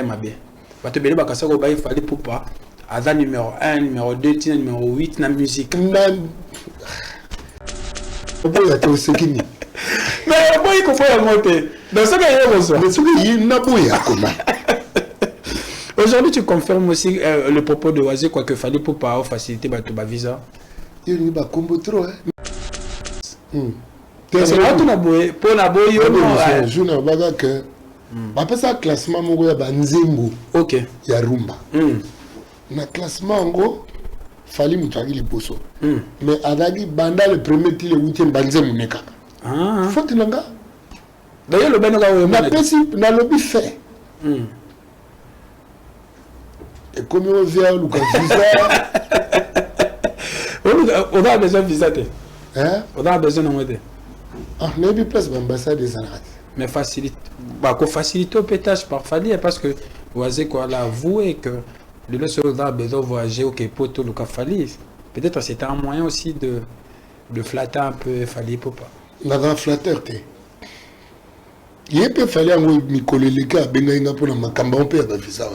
Mabe. Bato bele bakasa ko bayi fallait pour pas. Ada numéro 1, numéro 2, tina numéro 8 na musique. Mais boy ko faut monter. Dans ce cas il y a mais ce que il n'a boya comment. Aujourd'hui tu confirmes aussi le propos de Oisé quoi que fallait pour pas faciliter bato ba visa. Il n'y a pas combo trop hein. Parce que là tu na boy pour na boy yo no. Je ne vois pas que ba pesa classement moko ya banzembo. OK. Ya rumba. Na classement ngo fali mutaki liboso. Mais adagi banda le premier til le 8e banzembo neka. Ah. Faut nanga. D'ailleurs le benoka wo na pesi na lobby fait. Et comme on vient Lucas visa. On a besoin de visa. Hein? On a besoin de monter. Ah, n'ayez place l'ambassade des Arabes. Mais facilite. Bah, qu'on facilite au pétage par Fali parce que Oisé quoi l'a avoué que le soldat a besoin de voyager au Képoto, le Fali. Peut-être c'était un moyen aussi de flatter un peu Fali pour pas. N'a pas flatteur t'es. Il peut falloir un Mikole Leka bengaïna pour la Makamba on perd visa.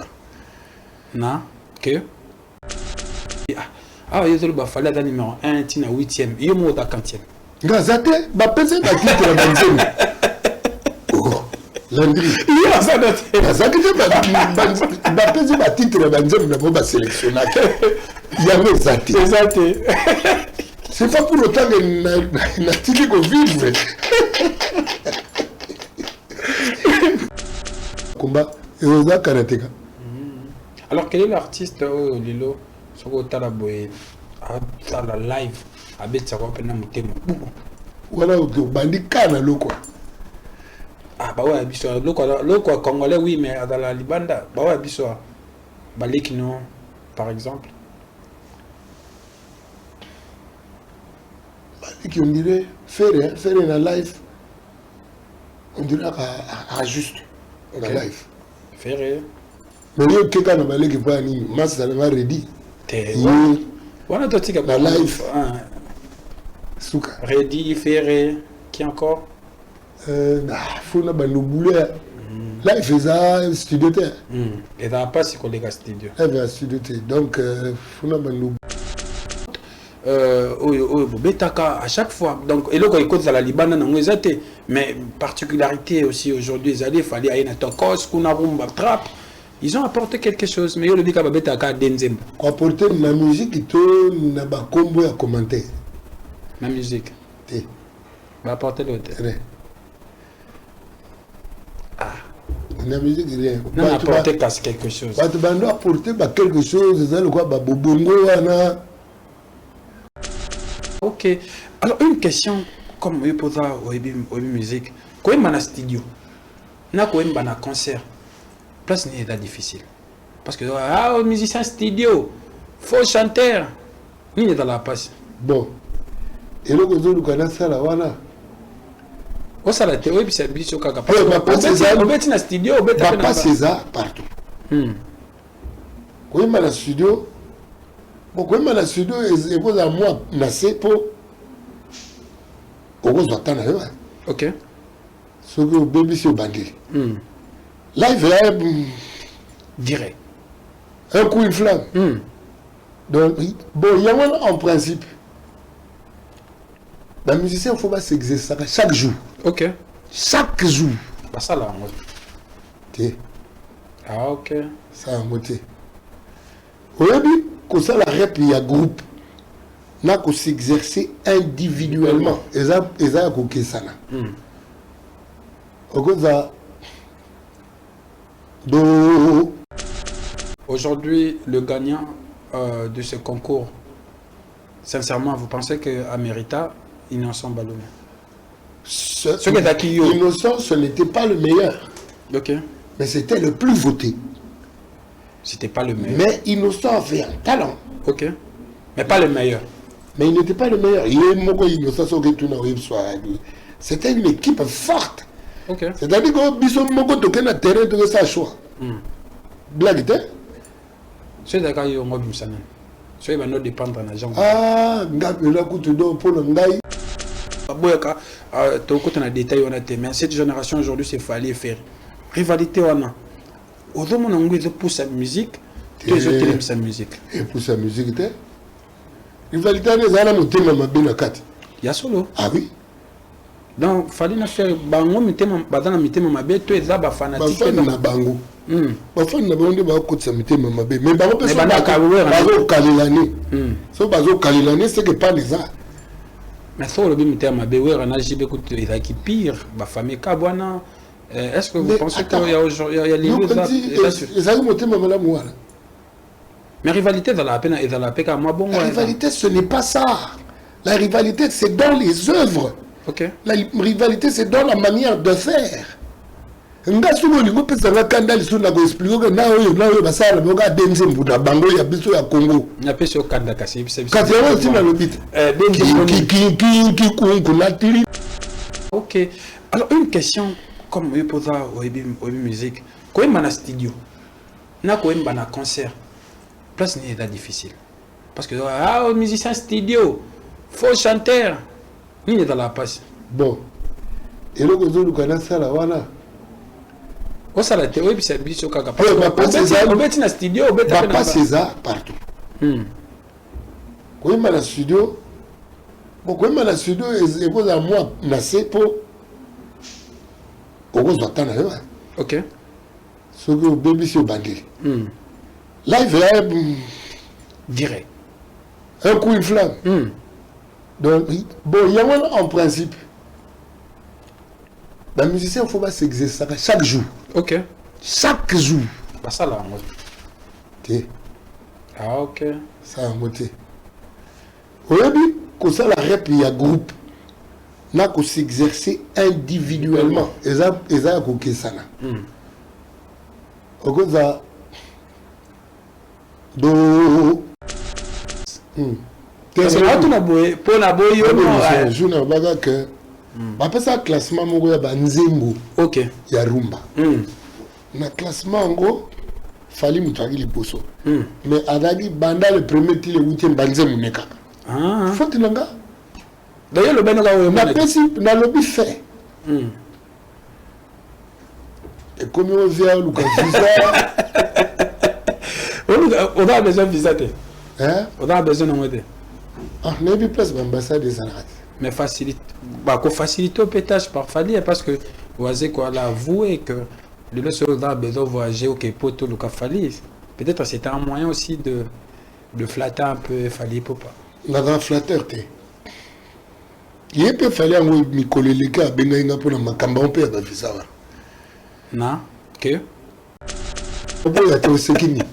Non, que ah, il y a le Bafala dans numéro 1, tina 8e, il y a mon 40e. Gazate, ba pese ba titre la banzeme. Oh, Landry. Il y a ça d'autre. Gazate ba pese ba titre la banzeme na ba sélectionner. Il y a Zate. Zate. C'est pas pour autant que na tiki ko vivre. Combat Eoza Karateka. Alors quel est l'artiste Lilo sur la boy à la live à Betsako pena mutemo. Voilà au bandika na loko. Ah bah ouais biso loko congolais oui mais dans la Libanda bah ouais biso Balikino par exemple. Baliki on dirait faire na live. On dirait à juste na live. Faire mais yo keka na baleki pa ni massa na ready. Voilà toi tu la live. Souka. Ready faire qui encore faut na bando boulé. Là il faisait studio terre. Et dans pas si collègue studio. Il avait studio terre donc faut na bando Betaka à chaque fois donc et là quand il cause à la Libana non exacté mais particularité aussi aujourd'hui il fallait aller na tokos kuna rumba trap. Ils ont apporté quelque chose, mais le dit que Betaka Denzem. Apporter la musique, tu n'as pas combo à commenter. La musique. T. Va apporter l'autre. Ah. La musique, rien. Non, apporter quelque chose. Tu vas apporter quelque chose, c'est le quoi, Bobongo, Anna. Ok. Alors, une question, comme je pose au musique. Quand on est dans studio, on a un concert. Place n'est pas difficile. Parce que, musicien studio, faux chanteur, il est dans la passe. Bon. Et là, vous avez ça là, voilà. Oh, ça l'a été, oui, puis c'est un peu kaka. On va passer ça. On va dans le studio, on va passer ça partout. Quand on est dans le studio, bon, quand on est dans le studio, et vous avez moi, nassé pour. On va attendre, ok. Ce que vous bébé sur bandit. Là, il va direct. Un coup de flamme. Donc, bon, il y a en principe. La musicien, il faut pas s'exercer chaque jour. Ok. Chaque jour. Bah, ça là, moi. Ah, ok. Ça a monté. Aujourd'hui, quand ça la rep, il y a groupe. N'a qu'à s'exercer individuellement. Et ça, il y a qu'à ça. Aujourd'hui, le gagnant de ce concours, sincèrement, vous pensez qu'à Mérita, Innocent Balomé? Innocent, ce n'était pas le meilleur. Ok. Mais c'était le plus voté. C'était pas le meilleur. Mais Innocent avait un talent. Ok. Mais pas le meilleur. Mais il n'était pas le meilleur. C'était une équipe forte. Okay. C'est-à-dire que Bisson Moko toqué na terrain de sa choix. Blague était. C'est d'accord, il y a un mobile ça. So il va nous dépendre na jambe. Ah, ngapela kutu do pour le ngai. Boyaka to côté na détail on a mais cette génération aujourd'hui c'est fallait faire rivalité on a. Ozo mon ango ils poussent sa musique, tu es autres sa musique. Et pour sa musique, rivalité des années motema mabina kati. Ya solo. Ah oui. Donc fallait na faire bango mitema badana mitema mabe to eza ba fanatique na bango. Ba fan na bango ba ko tsa mitema mabe. Mais bango personne bazo kalilani. So bazo kalilani c'est que pas les arts. Mais ça le mitema mabe ouais on a jibe ko eza qui pire ba famille kabwana. Est-ce que vous pensez qu'il y a aujourd'hui il y a les deux ça motema malamu wala. Mais rivalité dans la peine et dans la paix moi bon. La rivalité ce n'est pas ça. La rivalité c'est dans les œuvres. Okay. La rivalité, c'est dans la manière de faire. Nga suko lingo pesa nga kanda liso na ko expliquer que na oyo basala boka denze mbuda bango ya biso ya Congo. Na peso kanda kasi bisa. Kasi ya oti na lobit. Ki kunku na tiri. OK. Alors une question comme je pose au musique. Quand on na studio. Na ko on na concert. Place n'est pas difficile. Parce que musicien studio, faux chanteur. Il est dans la passe. Bon. Et le gozo du Canada, ça la wana. Oh, ça la théorie, puis c'est le bicho kaka. Papa César. On met dans studio, on met Papa César partout. Quand il m'a dans studio, bon, quand il m'a dans studio, il pose à moi, nassé pour. Au gozo attendre, ok. Ce que le bébé c'est au bandit. Là, il veut direct. Un coup, il flamme. Donc, bon, il y a en principe. La musicien, il ne faut pas s'exercer chaque jour. Ok. Chaque jour. Bah, ça là, en mode. Ah, ok. Ça en mode. Aujourd'hui, quand ça la rep, il y a groupe. N'a qu'à s'exercer individuellement. Et ça, il y a qu'à ça là. Au coup, ça. Do. Parce que là, tu n'as pas je n'ai pas que. Après ça, classement, il y a Nzembo. Ok. Il y a Rumba. Le classement, en gros, il fallait me traquer les poissons. Mais Adagi, Banda, le premier, il est 8e, Banzem, Neka. Ah. Faut que tu l'as. D'ailleurs, le Benoît, on a le lobby fait. Et comme on vient, on a besoin de visa. On a besoin de visa. Ah, on a vu place l'ambassade des Arabes. Mais facilite, bah, faciliter le pétage par Fali parce que vous avez quoi là avoué que le soldat a besoin de voyager au Képo tout le cas Fali. Peut-être c'était un moyen aussi de flatter un peu Fali pour pas. On a un flatteur t'es. Il peut falloir me coller les gars, benga pour la macamba on peut avoir fait ça. Non, que? On peut y aller au Sekini.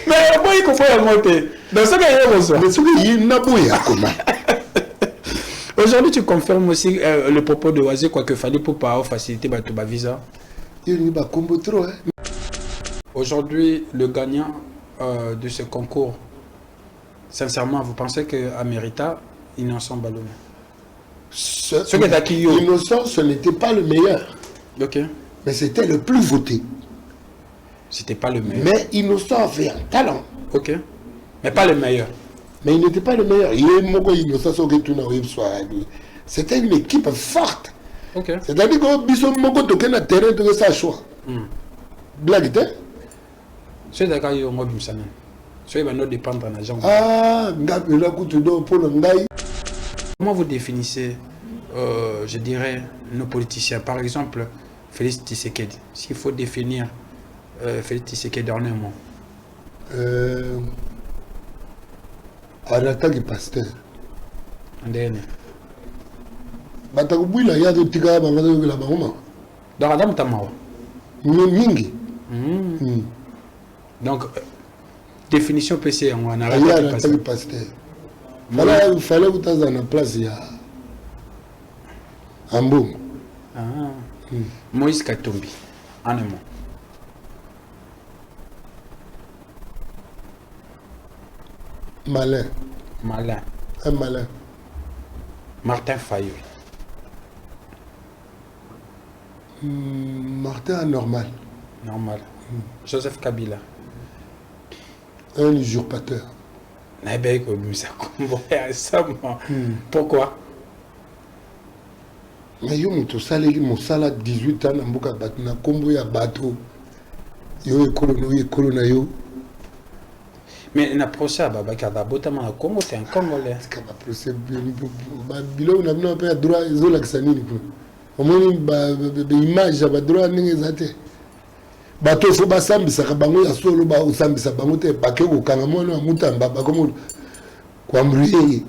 Mais bon, il comprend la montée. Dans ce cas, il y a besoin. Mais ce qu'il y a comment? Aujourd'hui, tu confirmes aussi le propos de Oazé, quoi que fallait pour pas faciliter ma visa. Il y a combo trop. Aujourd'hui, le gagnant de ce concours, sincèrement, vous pensez qu'à Mérita, Innocent ballonné? Innocent, ce n'était pas le meilleur. Ok. Mais c'était le plus voté. C'était pas le meilleur. Mais Innocent avait un talent. Ok. Mais pas le meilleur. Mais il n'était pas le meilleur. C'était une équipe forte. Okay. C'est-à-dire que Bisson Moko toquait le terrain de sa choix. Blague, hein? C'est d'accord, il y a un mot de Msanen. C'est va nous dépendre de l'argent. Ah, comment vous définissez, je dirais, nos politiciens? Par exemple, Félix Tshisekedi. S'il faut définir Félix Tshisekedi en un mot. En attaque du pasteur. En dernier. Batakubula ya de tika ba ngado la bangoma. Donc Adam Tamawa. Mingi. Donc définition PC on a attaque du pasteur. Voilà, il fallait que tu aies en place ya Ambongo. Ah. Moïse Katumbi. En un mot. Malin. Malin. Un malin. Martin Fayou. Martin anormal. Normal. Joseph Kabila. Un usurpateur. Pourquoi? Mais yo moto saleki mosala 18 ans na mboka bato na kombo ya bato. yo ekolo na yo. Mais na procès à Babakada Botama au Congo, c'est un Congolais. Ka ba procès bilo na bino pe droit ezolakisa nini ko. Omoni ba image ba droit ndenge ezate. Bato fo basambisa bango ya solo ba osambisa bango te bake ko kanga mwana mutamba ba komo kwa mbriye.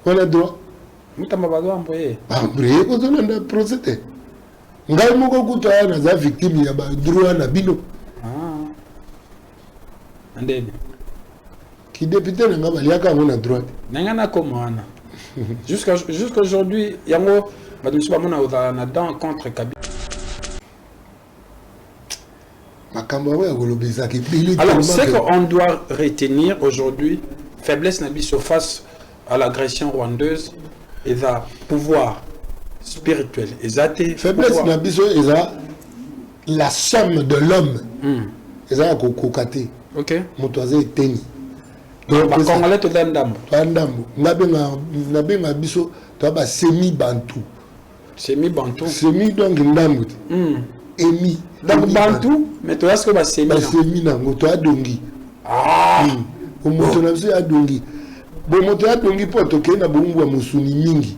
Wana droit Mutamba ba doit envoyer. ba mbriye ko zolanda procès te. Ngai moko kuta na za victime ya ba droit na bino. Ah. Andeni. Qui député n'a pas lié comme on a droit. N'engana comment jusqu'à aujourd'hui, yango badouci ba mona na dans contre Kabila. Alors, ce qu'on doit retenir aujourd'hui, faiblesse Nabiso face à l'agression rwandaise et à pouvoir spirituel. Faiblesse Nabiso est la somme de l'homme. Et ça, kokate. Ok. Motoise est teni. Donc, Congolais, tu donnes d'âme. Nabenga biso, tu as semi-bantou. Semi-bantou. Semi donc ndamut. Emi. Donc bantou, mais tu as ce que c'est semi. Semi nango, tu as dongi. Ah. Au moto na biso ya dongi. Bon moto ya dongi po to kena bombu ya musuni mingi.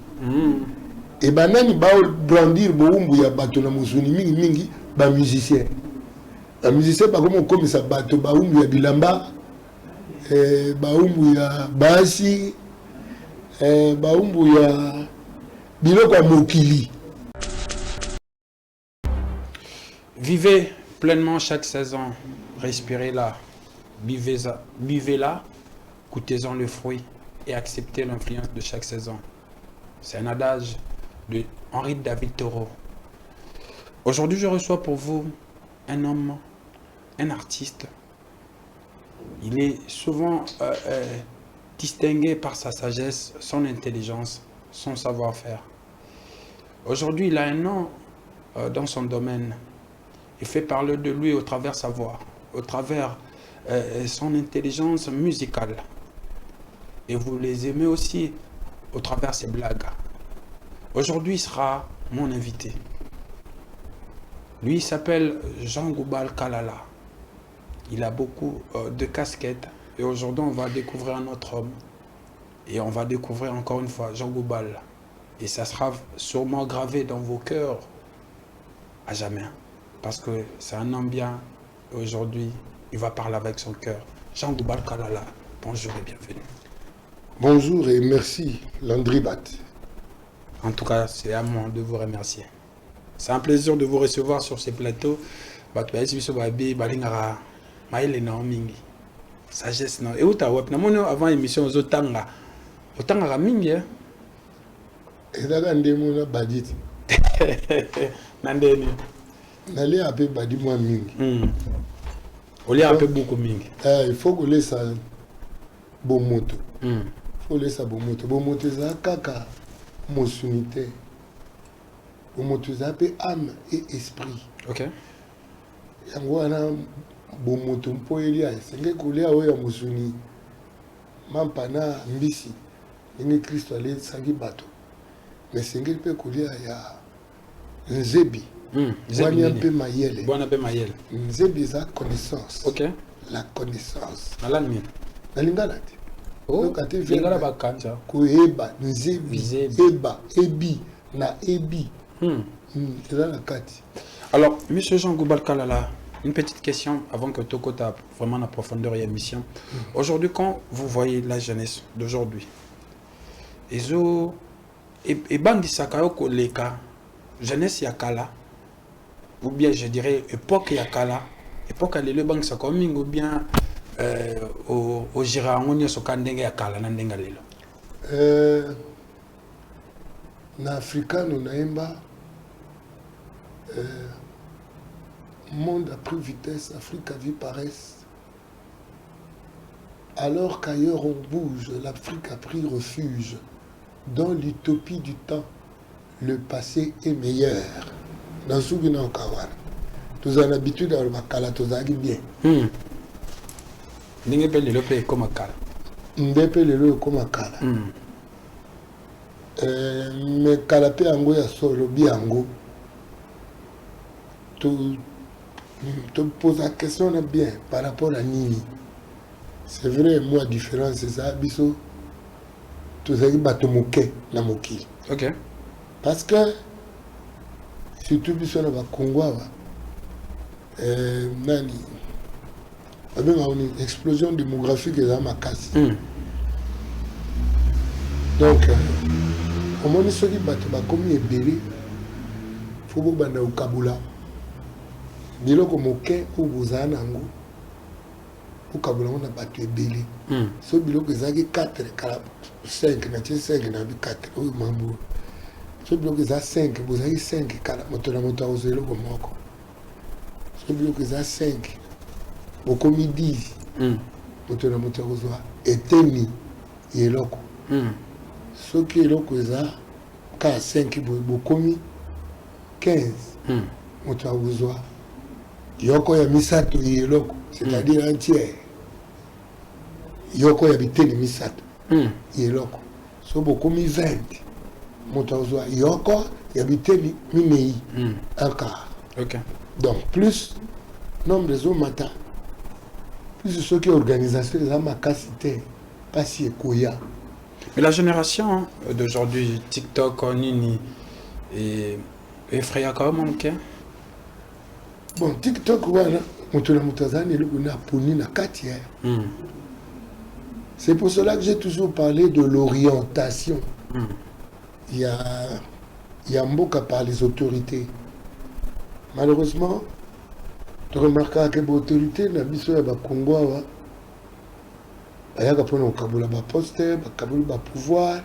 Et banani ba brandir bombu ya bato na musuni mingi ba musicien. Ba musicien ba comme ça bato ba umbu ya bilamba. Baumbu ya basi baumbu ya biloko ya mokili. Vivez pleinement chaque saison, respirez-la, buvez-la, goûtez-en le fruit et acceptez l'influence de chaque saison. C'est un adage de Henri David Thoreau. Aujourd'hui, je reçois pour vous un homme, un artiste. Il est souvent distingué par sa sagesse, son intelligence, son savoir-faire. Aujourd'hui, il a un nom dans son domaine. Il fait parler de lui au travers sa voix, au travers son intelligence musicale. Et vous les aimez aussi au travers ses blagues. Aujourd'hui, il sera mon invité. Lui, il s'appelle Jean Goubal Kalala. Il a beaucoup de casquettes. Et aujourd'hui, on va découvrir un autre homme. Et on va découvrir encore une fois Jean Goubal. Et ça sera sûrement gravé dans vos cœurs à jamais. Parce que c'est un homme bien. Et aujourd'hui, il va parler avec son cœur. Jean Goubal Kalala, bonjour et bienvenue. Bonjour et merci, Landry Bat. En tout cas, c'est à moi de vous remercier. C'est un plaisir de vous recevoir sur ces plateaux. Maïle na mingi sagesse na euta wap na mono avant émission ozotanga otanga mingi ezaka ndemo na baditi nandeni nali ape badi moi mingi oli ape beaucoup mingi il faut que laissa bomoto faut laissa bomoto za kaka mosunité bomoto za pe âme et esprit. OK yango wana bomoto mpo elia senge kolia oyo ya musuni mampana mbisi ndenge Kristo alesangi bato mais senge mpe kolia ya nzebi bwana mpe mayele nzebi eza connaissance. OK la connaissance nalani na lingala te okate lingala bakanja koyeba nzebi eba ebi na ebi eza na kati. Alors monsieur Jean Goubal Kalala, une petite question avant que Toko tape vraiment la profondeur et l'émission. Aujourd'hui, quand vous voyez la jeunesse d'aujourd'hui, et bandi sakayo koleka jeunesse yakala, ou bien je dirais époque yakala, époque à l'éle bank sakoming ou bien au gira onyo sokandenge yakala nandenga lelo. Na africano naemba monde a pris vitesse, Afrique a vu paresse. Alors qu'ailleurs on bouge, l'Afrique a pris refuge. Dans l'utopie du temps, le passé est meilleur. Dans ce qui nous kawana, nous avons l'habitude à bakala, nous avons bien. N'ingé pe lelo pe comme kala. N'depe lelo comme kala. Mais kala pe ango ya solo biango. te pose la question là bien par rapport à Nini. C'est vrai, moi, différence, c'est ça, Bisso. Tout ça qui bat ton moquet, la moquille. Ok. Parce que, surtout Bisso, là, Congo, Nani, il y a une explosion démographique dans ma casse. Donc, au moment où ceux qui battent, comme il est belé, il faut que vous ayez au Kabula. Biloko moke ou vous avez un goût. Au Kabula, on a battu et belé. So biloko ezaki 4, 5, na 5, na 4, oui, mambo. So biloko ezaki 5, vous avez 5, moto na moto a zéro comme moi. So biloko ezaki 5, beaucoup mis 10, moto na moto a zéro. Et temi, yeloko. Ce qui est là, c'est 5, beaucoup mis 15, moto a zéro. Yoko ya misato yeloko, c'est-à-dire entière. Yoko ya biteni misato yeloko. So beaucoup mis 20, moto a zéro. Yoko ya biteni minei un quart. Ok. Donc plus nombre de matin, plus ceux qui organisent les macacité, pas si koya. Mais la génération d'aujourd'hui, TikTok, Nini, et Freya quand même, ok? Bon, TikTok, voilà, c'est pour cela que j'ai toujours parlé de l'orientation. Il y a un mot par les autorités. Malheureusement, tu remarques que les autorités n'ont pas de Congo. Il y a un poste, un pouvoir,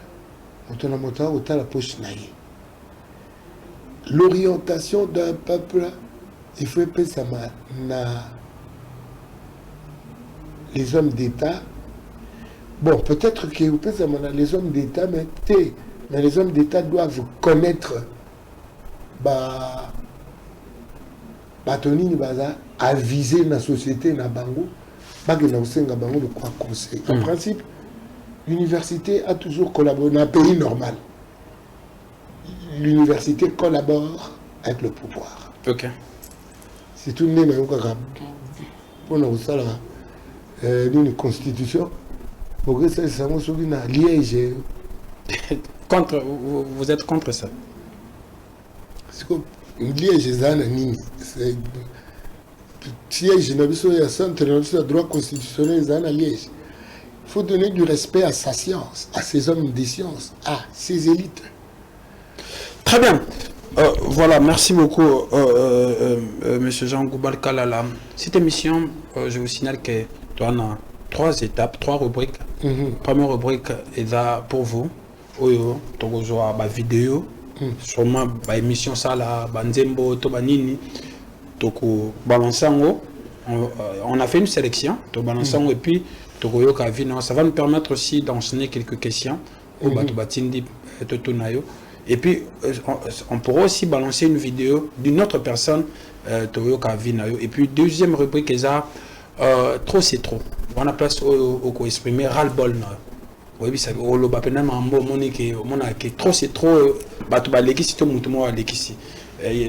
la poche. L'orientation d'un peuple, il faut que ça les hommes d'État. Bon, peut-être que les hommes d'État, mais les hommes d'État doivent connaître à viser la société na bango, conseil. En principe, l'université a toujours collaboré dans un pays normal. L'université collabore avec le pouvoir. Ok. C'est tout le monde pour une constitution. Pour que ça soit un liège. Contre, vous êtes contre ça? C'est comme un liège, c'est siège, il y a centre, le droit constitutionnel, c'est un liège. Il faut donner du respect à sa science, à ses hommes de science, à ses élites. Très bien. Voilà, merci beaucoup, M. Jean Goubal Kalala. Cette émission, je vous signale que tu as 3 étapes, 3 rubriques. Première rubrique est là pour vous. Oyo, tu as une vidéo, sûrement une émission, ça là, Banzembo, Tobanini, tu balancer en haut. On a fait une sélection, tu balances en haut et puis tu ça va nous permettre aussi d'enseigner quelques questions. Et puis, on pourra aussi balancer une vidéo d'une autre personne, et puis, deuxième rubrique, trop c'est trop. On a place au exprimer ras-le-bol. Oui, ça trop c'est trop.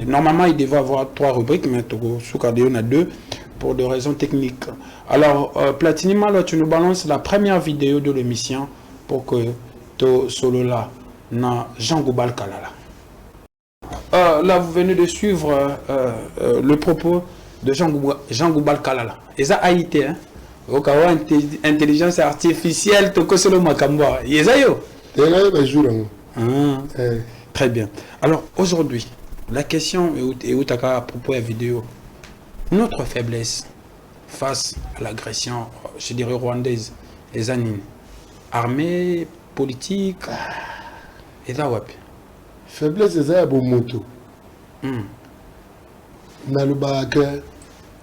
Normalement, il devait avoir 3 rubriques, mais il y en a 2 pour des raisons techniques. Alors, Platini, tu nous balances la première vidéo de l'émission pour que tu solo là. Jean Goubal Kalala. Là, vous venez de suivre le propos de Jean Goubal Kalala. Et ça a été, hein? Intelligence artificielle, Tokosolo Makamba. Très bien. Alors, aujourd'hui, la question est à propos de la vidéo. Notre faiblesse face à l'agression, je dirais, rwandaise, les années armée, politique. Et là, ouais. Faiblesse, c'est un bon moto.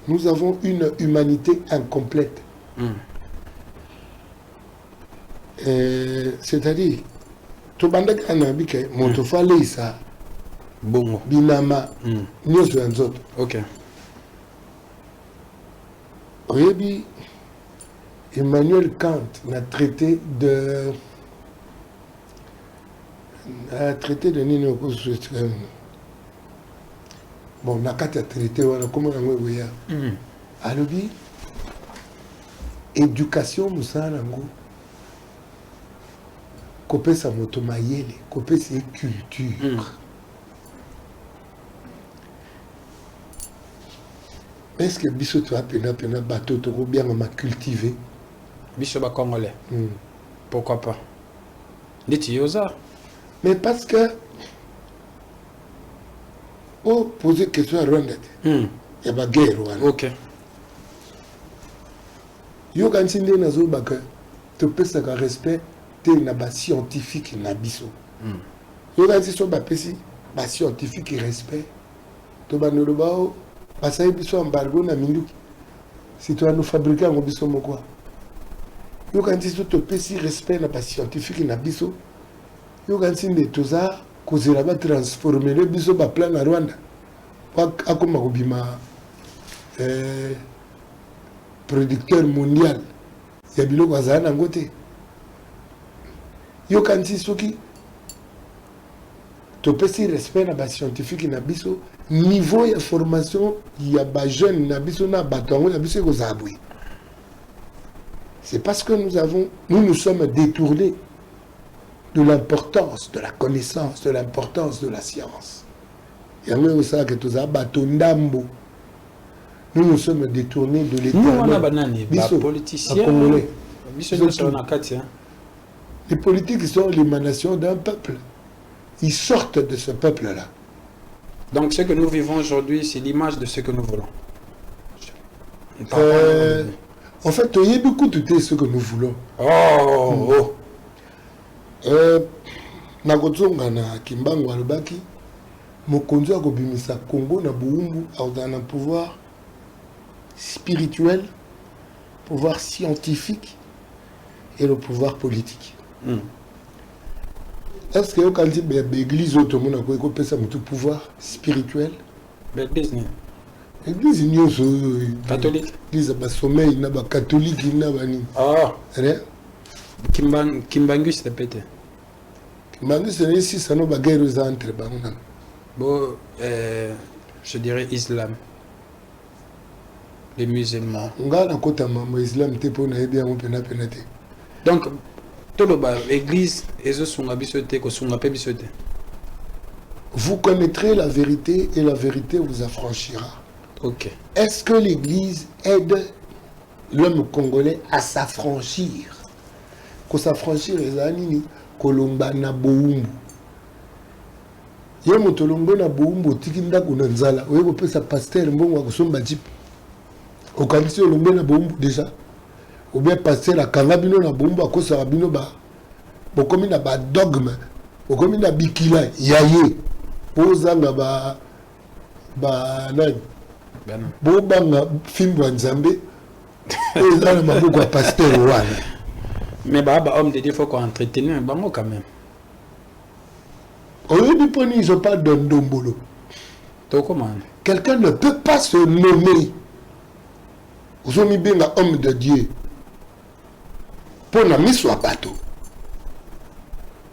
Nous avons une humanité incomplète. C'est-à-dire, tout le monde a un que moto fallait ça. Bon. Binama. Nous sommes ok. Oui, Emmanuel Kant a traité de. Traité de Nino. bon nakati a traité wana comment nango boya alobi éducation musala nango kopesa moto mayele kopesa culture est-ce que biso to apena bateau to bien ma cultiver biso ba congolais pourquoi pas dit yoza mais parce que poser question à Rwanda et ba guerre wana OK yo kan sinde na zo baka to pesa ka respect te na ba scientifique na biso yo kan si so ba pesi ba scientifique respect to ba no ba o ba sai biso embargo na minduki si to no fabriquer ngo biso moko yo kan si so to pesi respect na ba scientifique na biso yo kan sinde to za kozela ba transformer le biso ba plan na Rwanda pa akoma kobima producteur mondial ya biloko azala nango te yo kanti soki topesi respect na bascientifique na biso niveau ya formation ya bajeune na biso na bato yango na biso ekozala boye c'est parce que nous sommes détournés de l'importance de la connaissance, de l'importance de la science yango eosalaka tozala bato ndambo. Nous nous sommes détournés de l'État. Nous, on a banani, les politiciens. Les politiques sont l'émanation d'un peuple. Ils sortent de ce peuple-là. Donc ce que nous vivons aujourd'hui, c'est l'image de ce que nous voulons. En fait, il y a beaucoup de ce que nous voulons. Nakotsonga na Kimbangu alobaki, mokonzi akobimisa Congo na buumbu autana pouvoir spirituel, pouvoir scientifique et le pouvoir politique. Est-ce que quand il y a l'église autonome a un pouvoir spirituel? L'église catholique. L'église a sommeil, n'a pas catholique, n'a pas ni. Ah. Kimbangu c'est pété. Kimbangu c'est ici ça n'a pas guerre aux entre bon, je dirais islam. Les musulmans. Donc, tout le bas, l'église, vous connaîtrez la vérité et la vérité vous affranchira. Ok. Est-ce que l'église aide l'homme congolais à s'affranchir? Qu'on s'affranchir les anini, kolomba na boumbu. Yemo tolombo na boumbu, tikinda kunanzala. Oye ko pesa pasteur mbongo wa kusomba jip. Au candidat lombe na bombu déjà ou bien passer la kanabino na bombu akosa rabino ba bokomi na ba dogme bokomi na bikila yaye pozanga ba nani bo banga fimbo nzambe eza na maboko ya pasteur wana mais baba homme de Dieu faut qu'on entretenir bango quand même oyebi poni je parle d'un dombolo to comment quelqu'un ne peut pas se nommer. Vous avez bien un homme de Dieu pour la mise sur bateau.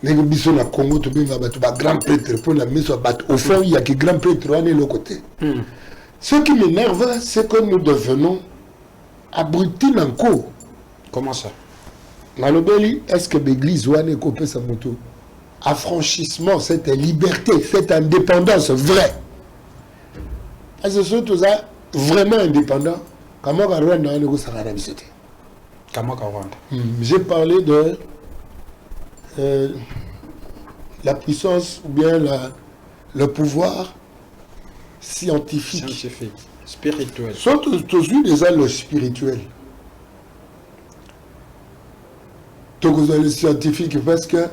Les gens na Congo tu bien bateau ba grand prêtre pour la mise sur bateau. Au fond il y a que grand prêtre on est le côté. Ce qui m'énerve c'est que nous devenons abrutis encore. Comment ça? Malobeli est-ce que l'église ouane copé sa moto? Affranchissement, cette liberté, cette indépendance vraie. Est-ce que surtout ça vraiment indépendant? J'ai parlé de la puissance ou bien le pouvoir scientifique. Spirituel. Surtout déjà le spirituel. Donc vous avez le scientifique parce que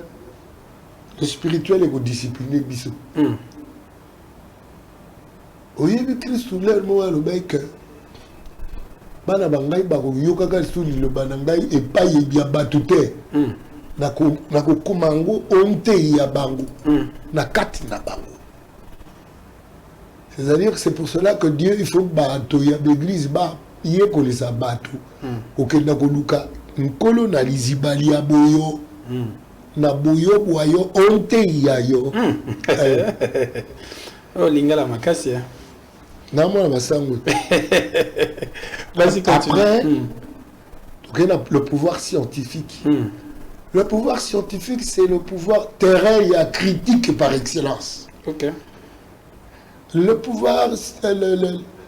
le spirituel est discipliné. Oui, mais Christ ou l'air moi le mec. Bana bangai bako yokaka suli le banangai et pas yebia batute na ko kumango onte ya bango na kati na bango. C'est-à-dire que c'est pour cela que Dieu il faut bato ya l'église ba yé ko les abatu okenda ko luka nkolo na lizibali ya boyo na boyo boyo onte ya yo oh lingala makasi Non, moi, ma sango. Vas-y, continue. Après, le pouvoir scientifique. Le pouvoir scientifique, c'est le pouvoir terrain et critique par excellence. Ok. Le pouvoir,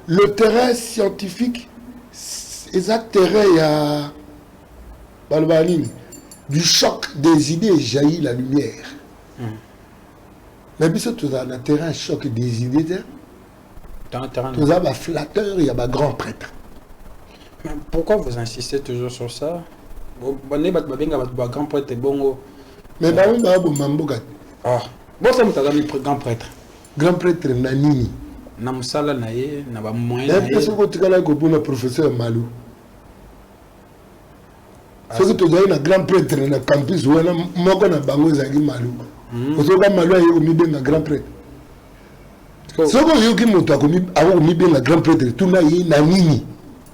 le terrain scientifique, exact terrain du choc des idées jaillit la lumière. Mais bien tu as un terrain choc des idées, Dans le terrain. tu as un flatteur et un grand prêtre. Mais pourquoi vous insistez toujours sur ça? Grand prêtre bongo. Mais Ah, bon, ça me t'a mis grand prêtre. grand prêtre nanini. Na musala na ye, na ba moyen Mais na bien ye. sûr, tu as un professeur Malou. Ce que tu as un grand prêtre dans le campus, ou un moko na bango zagi Malou. Parce que Malou a eu un grand prêtre. Ce que tu as eu un grand prêtre, tout na ye nanini.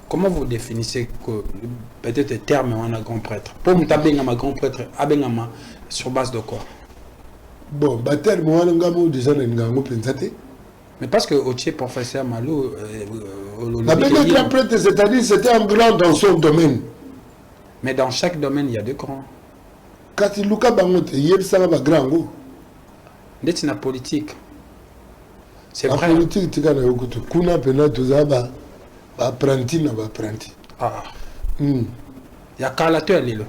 Comment vous définissez que peut-être le terme on a grand prêtre? Pour me taper ma grand prêtre, abengama sur base de quoi? Bon, bataille, moi, on a déjà un pensate. Mais parce que Oche, professeur Malou, La grand prêtre, c'est-à-dire c'était un grand dans son domaine. mais dans chaque domaine, il y a deux grands. Quand il Luka Bangote, il y a un grand go. D'être la politique. C'est La vrai. politique, tu as un kuna pena tu as apprenti na apprenti. Ah. Il y a Carlateur, elle est là.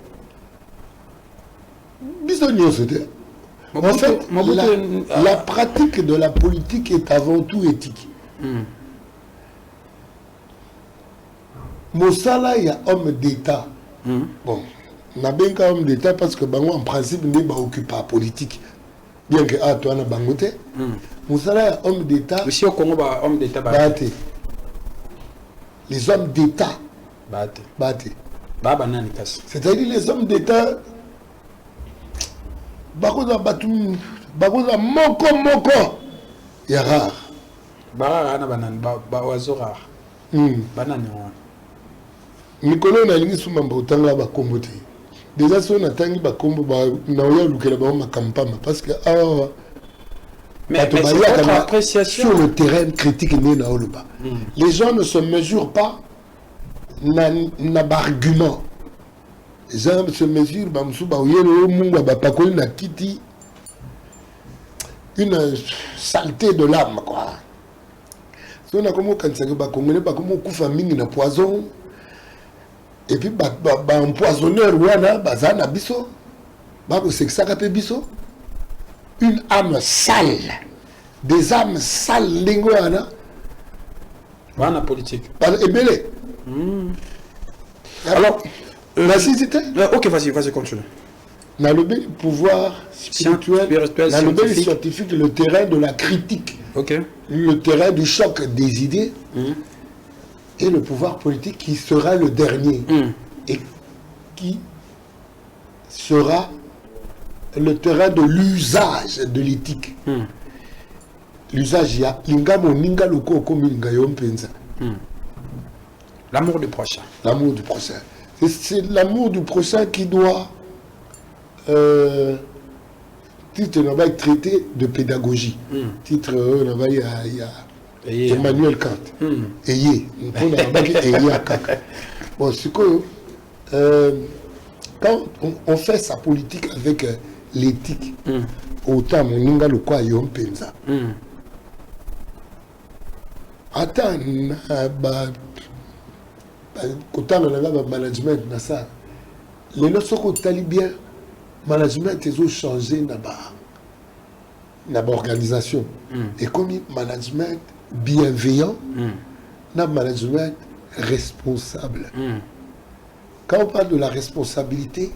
Bisogno c'était. En fait, la pratique de la politique est avant tout éthique. Mosala, il y a homme d'État. Bon, on a bien qu'un homme d'État parce que en principe, il n'est pas occupé par la politique. Bien que toi, on a bangoté. Mosala, il y a homme d'État. Aussi au Congo, homme d'État. Les hommes d'État. C'est-à-dire les hommes d'État. Bakoza moko il y a rare. Nicolas na lingi suma mbotanga ba kombo te. Déjà si on attend ba kombo ba na oya lukela ba ma kampama parce que mais c'est votre appréciation sur le terrain critique né na oluba. Les gens ne se mesurent pas na argument. Les gens se mesurent ba msuba oyelo mungu ba pakoli na kiti une saleté de l'âme quoi. Si on a comme quand ça ba congolais ba comme kufa mingi na poison et puis ba empoisonneur wana bazana biso ba ko sexaka pe biso une âme sale, des âmes sales lingo wana wana politique ebele. Alors la cité ok, vas-y continue. Dans le pouvoir spirituel, dans le scientifique, le terrain de la critique, le terrain du choc des idées, et le pouvoir politique qui sera le dernier, et qui sera le terrain de l'usage de l'éthique. L'usage, il y a l'amour du prochain. L'amour du prochain. C'est l'amour du prochain qui doit titre on va être traité de pédagogie. Titre on va y a Emmanuel Kant. Bon, c'est que quand on fait sa politique avec l'éthique, autant mon ninga le quoi yon penza. Attends, autant on a management na ça. Les notions qu'on tali bien management ils ont changé na organisation et comme management bienveillant na management responsable. Quand on parle de la responsabilité,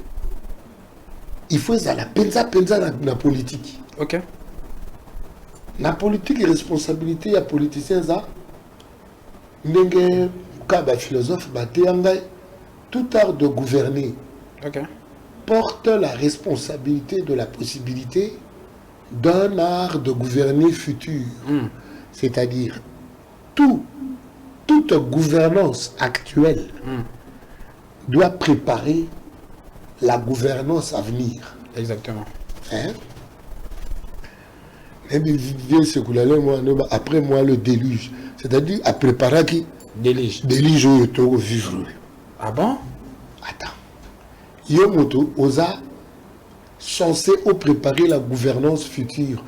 il faut ça la pensa na politique. OK. La politique et responsabilité, il y a politiciens ça ndenge ka philosophe tout art de gouverner. OK. Porte la responsabilité de la possibilité d'un art de gouverner futur. C'est-à-dire, toute gouvernance actuelle doit préparer la gouvernance à venir. Exactement. Hein? Et bien, viens secouler moi, après moi, le déluge. C'est-à-dire, à préparer qui Délige. déluge où tu vas vivre. Ah bon? Attends. Yomoto, osa censé préparer la gouvernance future.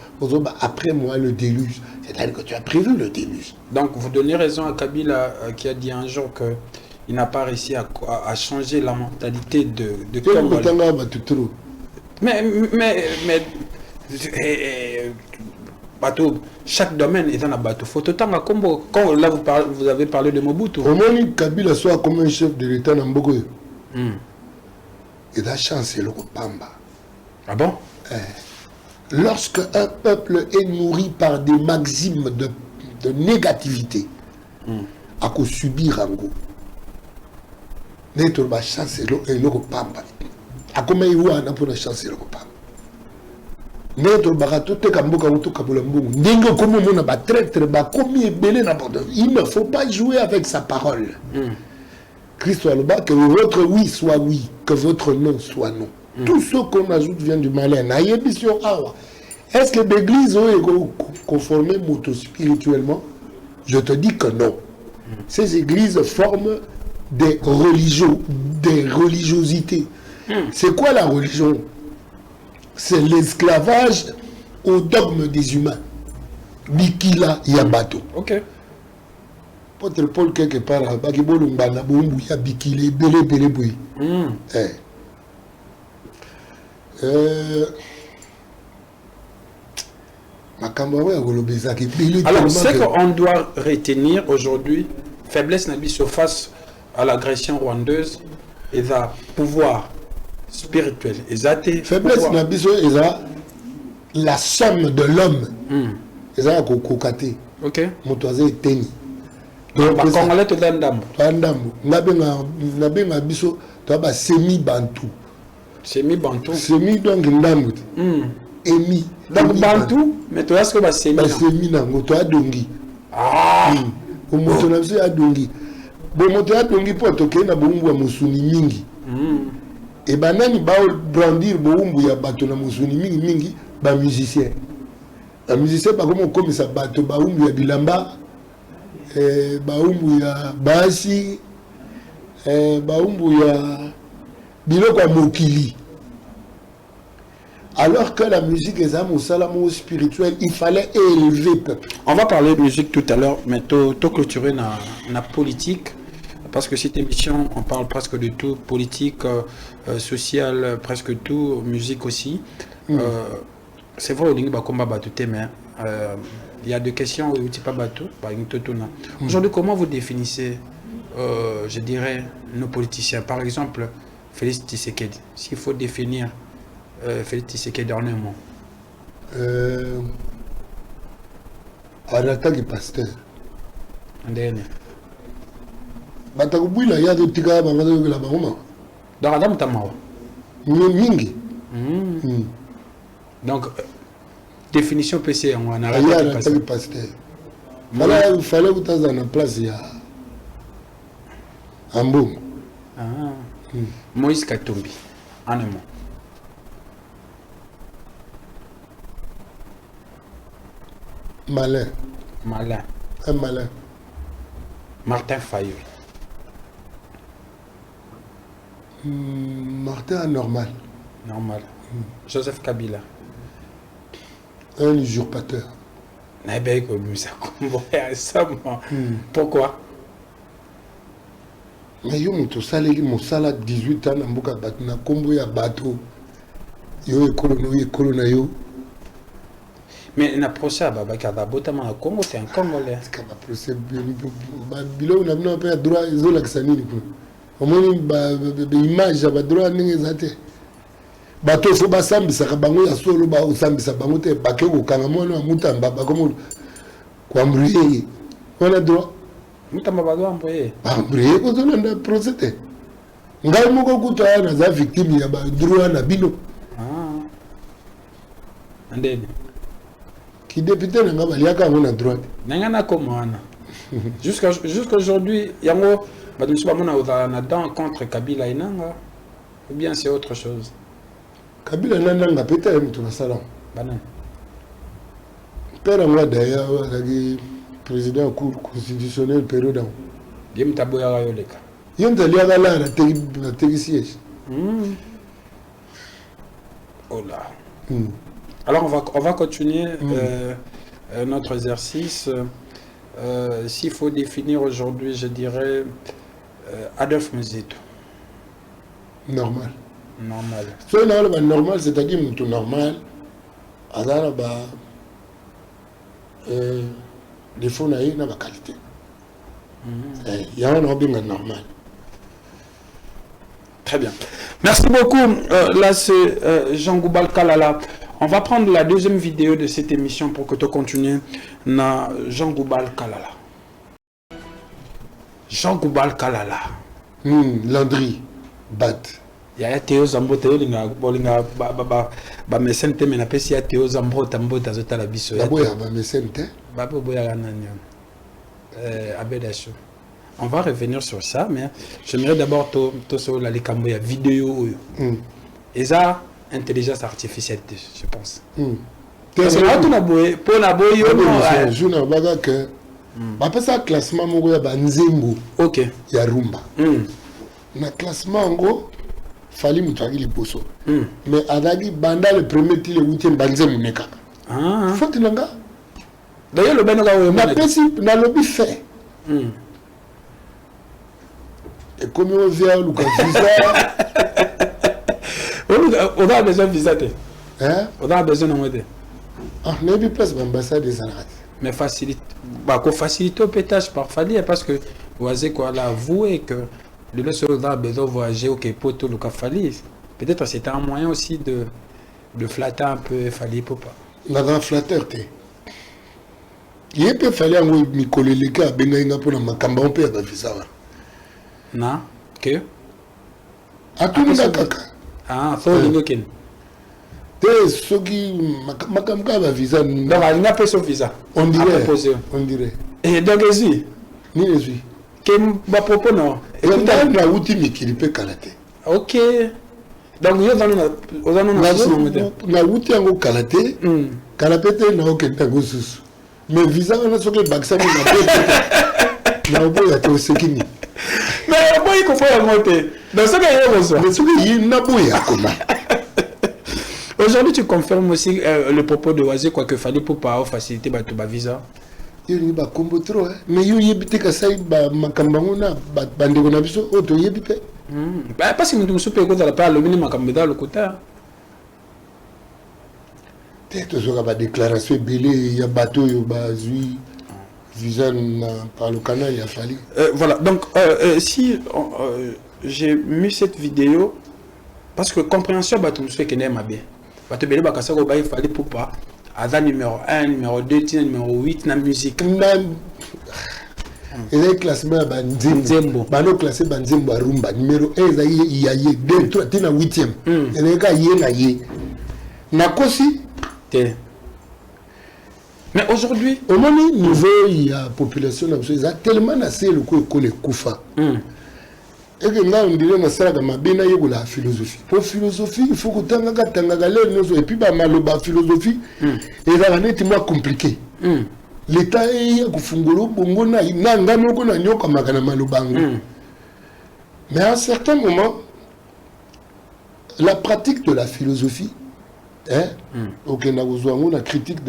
Après moi, le déluge. C'est-à-dire que tu as prévu le déluge. Donc, vous donnez raison à Kabila qui a dit un jour qu'il n'a pas réussi à changer la mentalité de Congolais. Mais bateau, chaque domaine est dans un bateau. Faut autant quand là vous avez parlé de Mobutu. Comment Kabila soit comme un chef de l'État dans Mbogo? Il a chancé le Pamba. Ah bon? Lorsque un peuple est nourri par des maximes de négativité, à cause subir en go, notre chance est le Pamba. À comment il voit pour la chance le Pamba. Notre barato te kamboka mutu kabula mbungu. Ndingo comme on a traître comme belé n'importe. Il ne faut pas jouer avec sa parole. Christ soit le bas, que votre oui soit oui, que votre non soit non. Tout ce qu'on ajoute vient du malin. Est-ce que l'église est conformée spirituellement? Je te dis que non. Ces églises forment des religions, des religiosités. C'est quoi la religion? C'est l'esclavage au dogme des humains. Bikila Yabato. Ok. Votre Paul quelque part, Bagibolo Mbana Bumbu Yabikile, Bele Bele Bui. Alors, ce qu'on doit retenir aujourd'hui, faiblesse Nabiso face à l'agression rwandaise et à pouvoir spirituel. Faiblesse Nabiso est la somme de l'homme. Et ça, kokate. Ok. Motoise est teni. Donc, Congolais, tu as un dame. Tu as un dame. Nabenga biso, tu as semi-bantou. Semi-bantou. Semi donc ndambu. Emi. Donc bantou, mais tu as ce que c'est semi. Semi nango, tu as dongi. Ah. Au moto na biso a dongi. Bon moto a dongi pour toke na bombu wa musuni mingi. Et banani ba brandir bombu ya bato na musuni mingi ba musicien. La musicien pas comme ça bato ba umbu ya bilamba. Baumbu ya basi, baumbu ya biloko mokili. Alors que la musique est un mot spirituel, il fallait élever le peuple. On va parler de musique tout à l'heure, mais tout clôturer la politique, parce que cette émission, on parle presque de tout, politique, social, presque tout, musique aussi. C'est vrai, il y a combat mais il y a des questions où il n'y a pas bateau. Aujourd'hui, comment vous définissez, je dirais, nos politiciens? Par exemple, Félix Tshisekedi. S'il faut définir Félix Tshisekedi en un mot. Arata qui pasteur. Un dernier. Batakubula ya de tika bangado la bangoma. Dans Adam Tamawa. Mingi. Donc, définition PC, on a arrêté de pasteur. Il fallait que tu aies en place un bon. Moïse Katumbi, en un mot. Malin. Un malin. Martin Fayou. Martin anormal. Normal. Joseph Kabila. Un usurpateur. Pourquoi? Mais yo moto saleli mosala 18 ans na mboka bato na kombo ya bato. Yo ekolo na yo. Mais na procès à Babaka Botama na Congo, c'est un Congolais. Est-ce que procès bilo na bino pe droit izola kisanini ko. Omoni ba image ba droit ningi zate. Bato fo basambisa bango ya solo ba usambisa bango te bake ko kanga mwana mutamba ba komo kwambriye. Wala droit mutamba ba doit envoyer. Ambriye ko to na procès te. Ngai moko kuta na za victime ya ba droit na bino. Andeni. Qui député n'a pas lié comme on a droit. N'engana comment jusqu'à aujourd'hui, yango badousuba mona dans contre Kabila inanga ou bien c'est autre chose. Kabila nanga peut-être tout ça là. Banan. père moi d'ailleurs le président cour constitutionnel période Yem taboya yoleka. yem talia là la tegi siège. Oh là. Alors on va continuer notre exercice. S'il faut définir aujourd'hui, je dirais Adolphe Muzito. Normal. Normal. So normal, c'est-à-dire tout normal. Azara ba défaut na na ba qualité. Il y a un bien normal. Très bien. Merci beaucoup. Là, c'est Jean Goubal Kalala. On va prendre la deuxième vidéo de cette émission pour que tu continues. Na Jean Goubal Kalala. Jean Goubal Kalala. Landry, Bat. Il y a Théo Zambo, Théo Linga, Bolinga, ba mesente mena pesi ya Théo Zambo, Tambo, Tazota la biso. Baboya, ba mesente. Babo Boya Gananian. Abedacho. On va revenir sur ça, mais j'aimerais d'abord sur la vidéo. Et ça, intelligence artificielle, je pense. Parce que là, tu as beau, pour la boy, je n'ai pas que. Après ça, classement, il y a Nzembo. Ok. Il y a Rumba. Dans le classement, en gros, il fallait que tu poso. Mais Adagi, Banda, le premier, il est 8e, Banzem Neka. Ah. Faut que tu l'aies. D'ailleurs, le Benoga, on a lobby fait. Et comme on vient au visa. On a besoin de visa. Hein? On a besoin de visa. Ah, on a mis place l'ambassade des Arabes. Mais facilite. Bah, qu'on facilite au pétage par Fali, parce que vous avez quoi là, avoué que le soldat a besoin de voyager au Képoto, le Fali. Peut-être c'était un moyen aussi de flatter un peu Fali pour pas. On a un flatteur, t'es. Il peut falloir me coller les gars, bengaïna pour la macamba, on peut avoir visa. Non? Que? À tout le monde, ah, faut le ken. T'es ce qui macamba va visa. Donc, il n'a pas son visa. On dirait. On dirait. Et donc, ici? Ni les yeux. Que ma propos non. Et on a un outil mais qui peut kalater. Ok. Donc, il y a un outil en kalater. Kalater n'a aucun tagosus. Mais visa on a ce que baksa n'a pas été au sekini. Mais bon, il faut monter. Dans ce cas, il y a besoin. Mais ce qu'il n'a pas comment. Aujourd'hui, tu confirmes aussi le propos de Oazé, quoi que fallait pour pas faciliter ma visa. Il y a combo trop, mais il y a des cas ça, ma cambangona, bandego na biso, auto yébite. Parce que nous sommes pas écoutés par le minimum cambeda le côté. Peut-être que la déclaration belé, il y a bateau, il y a bazui, visa par le canal, il a fallu. Voilà, donc si j'ai mis cette vidéo, parce que compréhension, tu me fais que n'est pas bien. Tu me dis que il fallait pour pas. Ada numéro 1, numéro 2, numéro 8, la musique. Il y a un classement à Banzembo. Il y a un classé Banzembo à Rumba. Numéro 1, il y a 2, 3, tu es 8e. Il y a un gars qui est là. Mais aujourd'hui, au moment niveau, il y a population, il y a tellement assez le coup de Koufa. Et que là, on dirait que la philosophie. Pour philosophie, il faut que tu aies et puis la philosophie, et là, c'est moins compliqué. L'État est mais à un certain moment, la pratique de la philosophie, ok, on a critique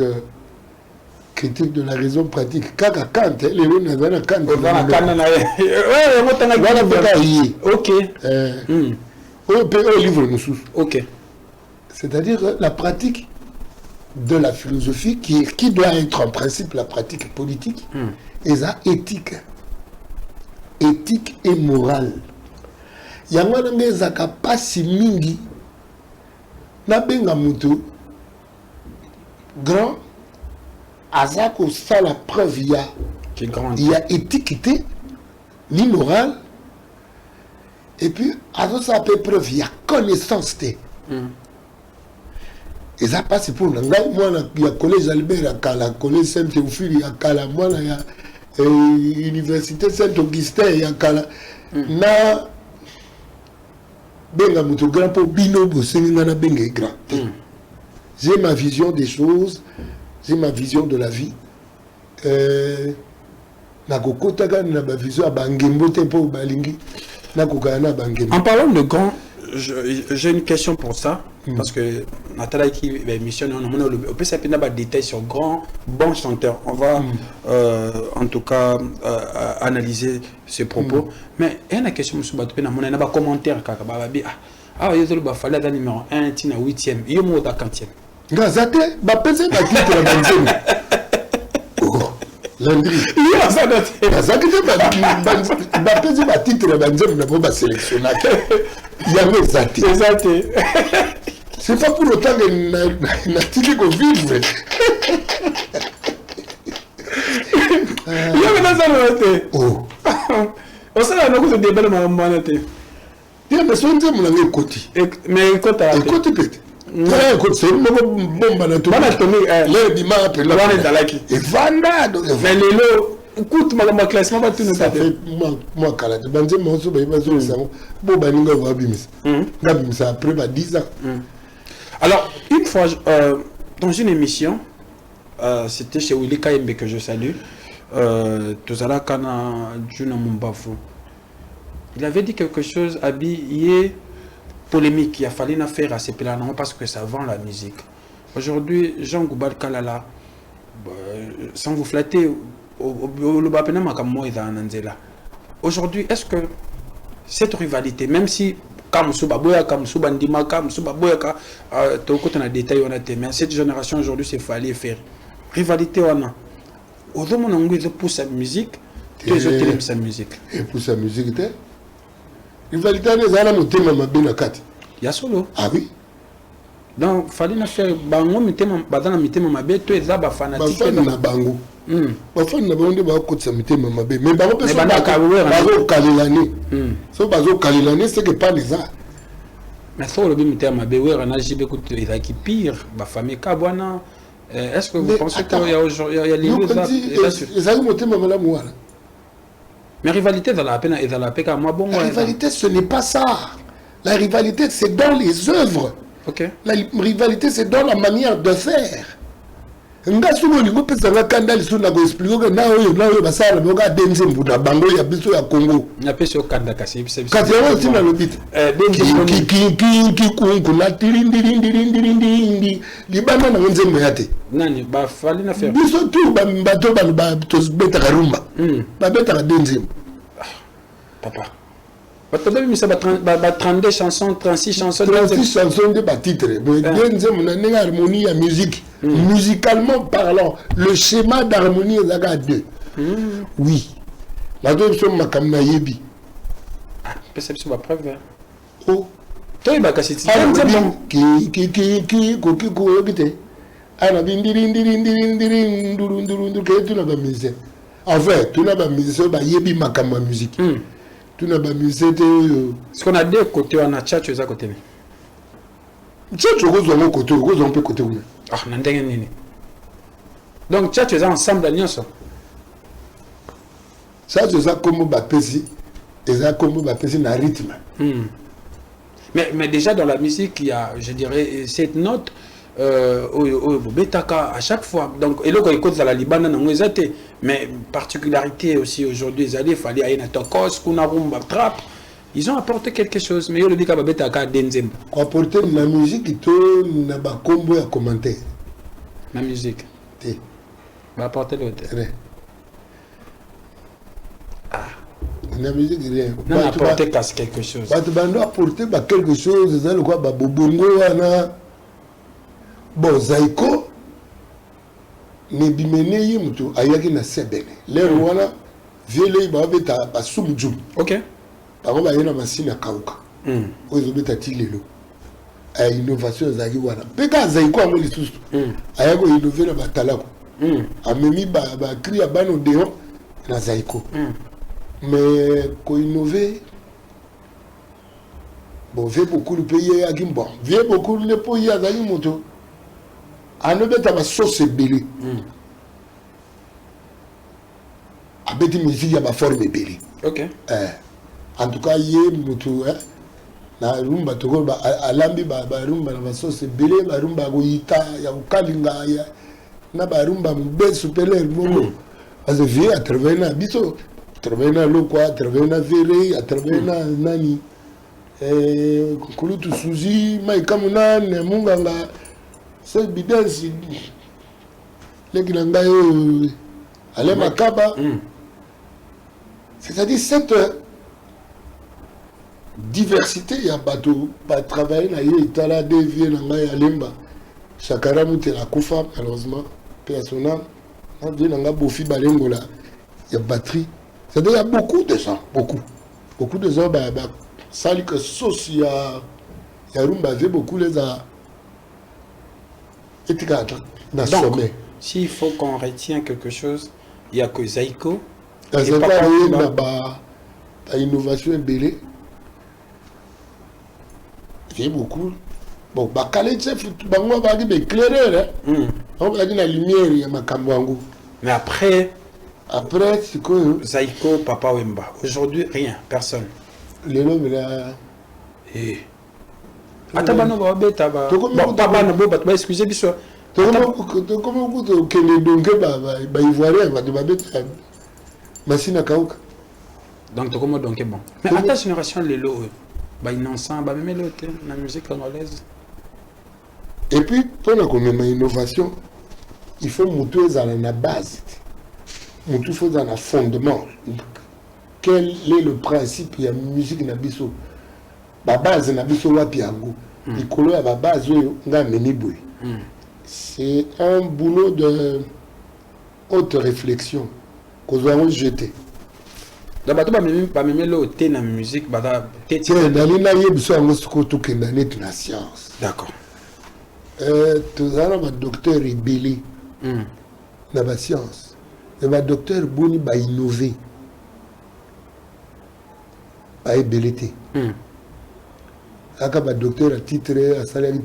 de la raison pratique. Kaka Kant, les gens n'ont pas Kant. Ok. Au livre nous. Ok. C'est-à-dire la pratique de la philosophie qui doit être en principe la pratique politique et ça éthique. Éthique et morale. Il y a un pas si mingi na benga mutu grand azako ça la preuve il y a étiqueté ni morale et puis azako ça peut preuve il y a connaissance et ça passe pour moi il y a collège Albert à la collège Saint-Théophile il y a Kala moi il y a université Saint-Augustin il y a Kala na benga mutu grand pour bino bosenga na benga grand j'ai ma vision des choses j'ai ma vision de la vie. En parlant de grand, j'ai une question pour ça. Parce que Nathalie qui missionne, on peut s'appeler des détails sur grand, bon chanteur. On va en tout cas analyser ces propos. Mais il y a une question, il y a un commentaire. Ah, il y a un numéro 1, il y a 8e, il y a un 40e. Gazate, bapeze bakite la banzemi. Oh, Landry. Il y a ça dans Gazate, bapeze bakite la banzemi na boba sélectionnateur. Il y a les athées. C'est pas pour autant que n'a tiré qu'on vive. Il y a ça dans oh. On sait la cause de débat de ma maman. Il y a besoin de mon côté. Mais écoute, écoute peut-être. Écoute, c'est une bombe à l'atomique. Les dimanches après la et Vanda. Mais les lots, écoute, ma classement va tout nous ça fait moi quand la bande mon so ba so ça bon ba ninga va bimis. Ngabim ça après 10 ans. Alors, une fois dans une émission, c'était chez Willy Kayembe que je salue. Tozala Kana Juna Mumbafu. Il avait dit quelque chose habillé polémique. Il a fallu une affaire à ces plans parce que ça vend la musique. Aujourd'hui, Jean Goubal Kalala, sans vous flatter, aujourd'hui, est-ce que cette rivalité, même si mais cette génération aujourd'hui, c'est fallait faire rivalité, on a. Aujourd'hui, on pousse sa musique, les autres aiment sa musique. Et pour sa musique, rivalité, on a un thème à bien à 4. Il y a solo. Ah oui. Donc, il fallait faire bango, badana mitema mabe, to ezaba fanatique. Na bango. Bafana na bango ba ko tsa mitema mabe. Mais bango pe ba kalilani. So bazo kalilani c'est que pas les arts. Mais ça le mitema mabe ouais na jibe ko eza qui pire, ba famille ka bwana. Est-ce que vous pensez qu'il y a aujourd'hui il y a les mitema malamu wala. Mais rivalité dans la peine et dans la paix moi bon. La rivalité ce n'est pas ça. La rivalité c'est dans les œuvres. Okay. La rivalité, c'est dans la manière de faire. Nga souvent ni kopesa nga kanda liso na ko expliquer que na oyo basala boka denze mbuda bango ya biso ya Congo. Na peso kanda kasi biso. Kasi on tina le bit. Ki ku na tirindi libana na nzembo yate. Nani ba fali na faire. Biso tu ba bato ba to beta rumba. Ba beta denze. Papa. Votre début, ça va 32 chansons, 36 chansons. 36 chansons de titre. Mais harmonie à musique. Musicalement parlant, le schéma d'harmonie est à 2. Oui. La deuxième, c'est ma yebi. Ah, c'est ma preuve. Oh. Toi, il va casser. Enfin, tu n'as pas mis ça, yebi ma musique. Ce qu'on a deux côtés, on a tchatch aux côté. Tchatch aux côté, on peut côté. Ah, n'endeng. Donc tchatch aux ensemble d'alliance. Ça, c'est ça comme bapesi, et ça comme bapesi na rythme. Mais déjà dans la musique, il y a, je dirais, cette note. Betaka à chaque fois donc et là quand écoute dans la Libana mais particularité aussi aujourd'hui il fallait aller à Tokos kuna rumba trap ils ont apporté quelque chose mais le dit que Betaka denzem apporter la musique to na ba combo à commenter la musique va apporter l'autre la musique rien non apporter quelque chose tu vas apporter quelque chose ça le quoi ba bobongo wana. Bon, Zaiko, ne bimene yimutu ayaki na sebene. Les wana viele ba beta ba sumjum. OK. Ba ba yena masina kauka. Ozo beta tilelo. Ay innovation zaki wana. Peka Zaiko amoli susu. Ayako innover na batalako. Amemi ba cri abano deo na Zaiko. Mais ko innover bon, vieux beaucoup le pays à Gimbo. Vieux beaucoup le pays à Zaimoto. A ne beta ba sauce belé. A beti musique ya ba forme belé. OK. En tout cas yé mutu na rumba to ba alambi ba rumba na ba sauce belé ba rumba go yita ya ukalinga ya na barumba mbe supele moko azevi à travers na biso à travers na loko à travers na vere à travers na nani kulutu suzi maikamuna ne munganga c'est bidensi leki na ngai ale makaba c'est-à-dire cette diversité ya bato ba travailler na ye itala devie na ngai alemba Chakara Moutela Koufa, malheureusement, personnel, il y a Bofi Balengola, il y a batterie. C'est-à-dire, il y a beaucoup de gens, beaucoup de gens, ça dit que sauce, il y a Rumba, beaucoup les a. Et dans sommet. S'il faut qu'on retienne quelque chose, il n'y a que Zaiko. Il y a innovation belée. Il y a beaucoup. Bon, Bakale chef, bango bagi éclaireur, on va dire la lumière, il y a ma kamwangu. Mais après, c'est quoi? Zaiko, Papa Wemba. Aujourd'hui, rien, personne. Le nom là. Atabano ba beta ba. Bon, papa no ba excusez biso. Comment vous que les donc ba ivoirien ba de ba beta. Masina kauka. Donc comment donc bon. Mais à ta génération les lots ba innocent ba même l'autre la musique congolaise. Et puis, pour la innovation, il faut monter dans la base. Il faut dans le fondement. Quel est le principe de la musique nabiso? La base nabiso wa piango. Il colle à la base nga menibwe. C'est un boulot de haute réflexion qu'on doit jeter. D'abord, pas même l'autre dans la musique, bada. Tiens, dans l'inaïe, la science. D'accord. Tous les docteurs rébellés dans la science. Les docteurs Bouni va innover. Va ébelliter. Les docteurs à titre, à salarié,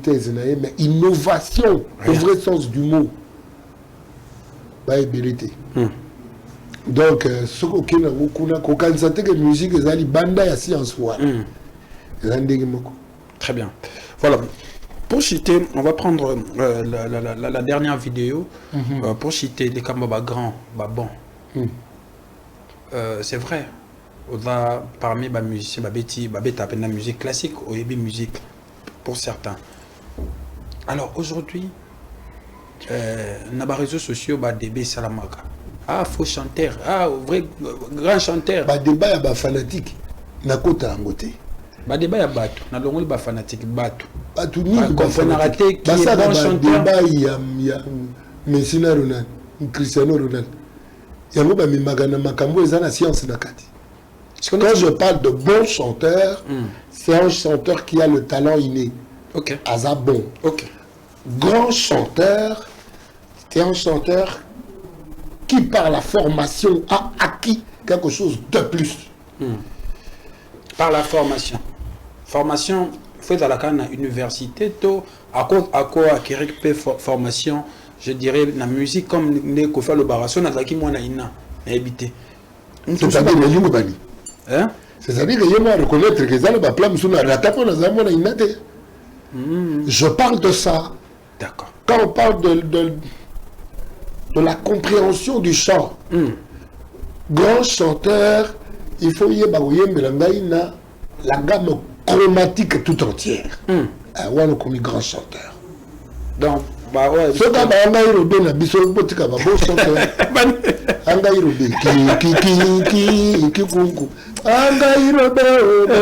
mais innovation, au vrai sens du mot. Va ébelliter. Donc, ce qu'on a constaté que la musique est une bande à science. Très bien. Voilà. Pour citer, on va prendre la dernière vidéo pour citer les Kambaba grands, bon. C'est vrai. Parmi les musiciens, la musique classique ou la musique pour certains. Alors aujourd'hui, dans les réseaux sociaux, DB Salamaka. Ah, faux chanteur. Ah, vrai grand chanteur. Débat, il y a fanatique. Nakota Angote. Débat, il y a Batou. Dans le monde, fanatique. Batou. Batou, ni on a raté qui est bon chanteur. Débat, il y a Messina Ronald, Cristiano Ronald. Il y a un Magana Makambo, ils ont la science Nakati. Quand je parle de bon chanteur, c'est un chanteur qui a le talent inné. Ok. Azabon. Ok. Grand chanteur, c'est un chanteur qui, par la formation, a acquis quelque chose de plus. Par la formation. Formation, fait à la université, à quoi acquérir formation, je dirais, la musique, comme les Kofa le Barasso, n'a qui moi n'a habité. C'est-à-dire que je bani. C'est-à-dire que je dois reconnaître que ça ne va pas me souvenir. Je parle de ça. D'accord. Quand on parle de la compréhension du chant, grand chanteur, il faut y avoir la gamme chromatique tout entière. On comme grand chanteur. Donc, bah ouais. Ce gars, on a eu le bisou, botika, bon chanteur. On a eu le qui kunku. On a eu le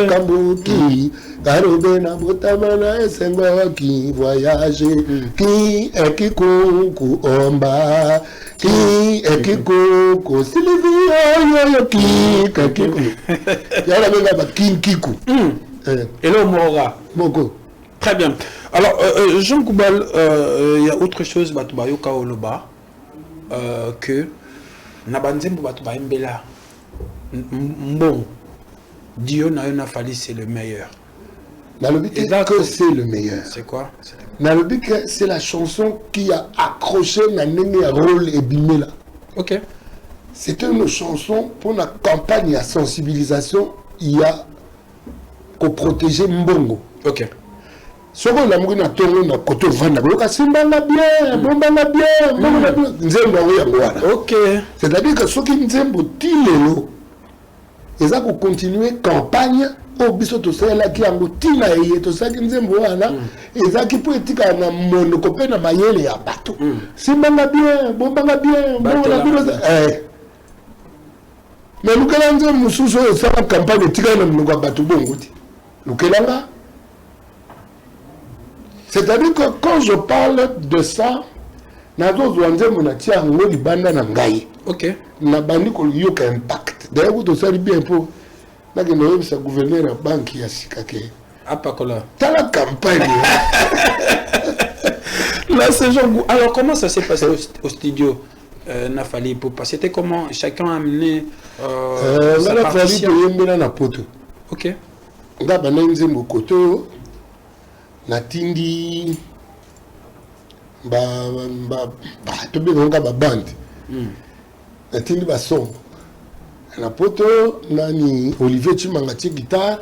kambuki. Karobe na botamana esengo qui voyage. Qui est qui kunku omba. Qui est qui kunku Sylvie yo qui yala benga ba kinkiku. Et là Mora. Boko. Très bien. Alors Jean Koubal, il y a autre chose batubayoka oloba que nabanzembo batuba mbela mbon Dio na fali c'est le meilleur. Que c'est le meilleur. C'est quoi? C'est la chanson qui a accroché Nanene rôle et Bimela. Ok. C'était une chanson pour la campagne à sensibilisation. Il y a pour protéger Mbongo. Ok. soko la mukina tongo na koto vanda ko simbanga bien bombanga bien bombanga bien nzembo ya ngwana. OK. C'est-à-dire que soki nzembo tilelo eza ko continuer campagne au biso to sala ki yango tina eye to saki nzembo wana eza ki po etika na monoko pe na mayele ya bato. Simbanga bien bombanga bien bombanga bien mais lukela nzembo mususu o sala campagne tika na monoko ya bato bongo ti lukelanga. C'est-à-dire que quand je parle de ça, nazo zwanze monatia ngo libanda na ngai. OK. Na bandi ko yoka impact. D'ailleurs vous savez bien pour na que nous sa gouverneur la banque ya sikake. Apa kola. Dans la campagne. La saison. Alors comment ça s'est passé au studio Nafali pour c'était comment chacun a amené sa partition. Nafali na poto. OK. Nga banenze mokoto natindi to be nga ba band natindi ba son na poto nani Olivier Chimangati guitare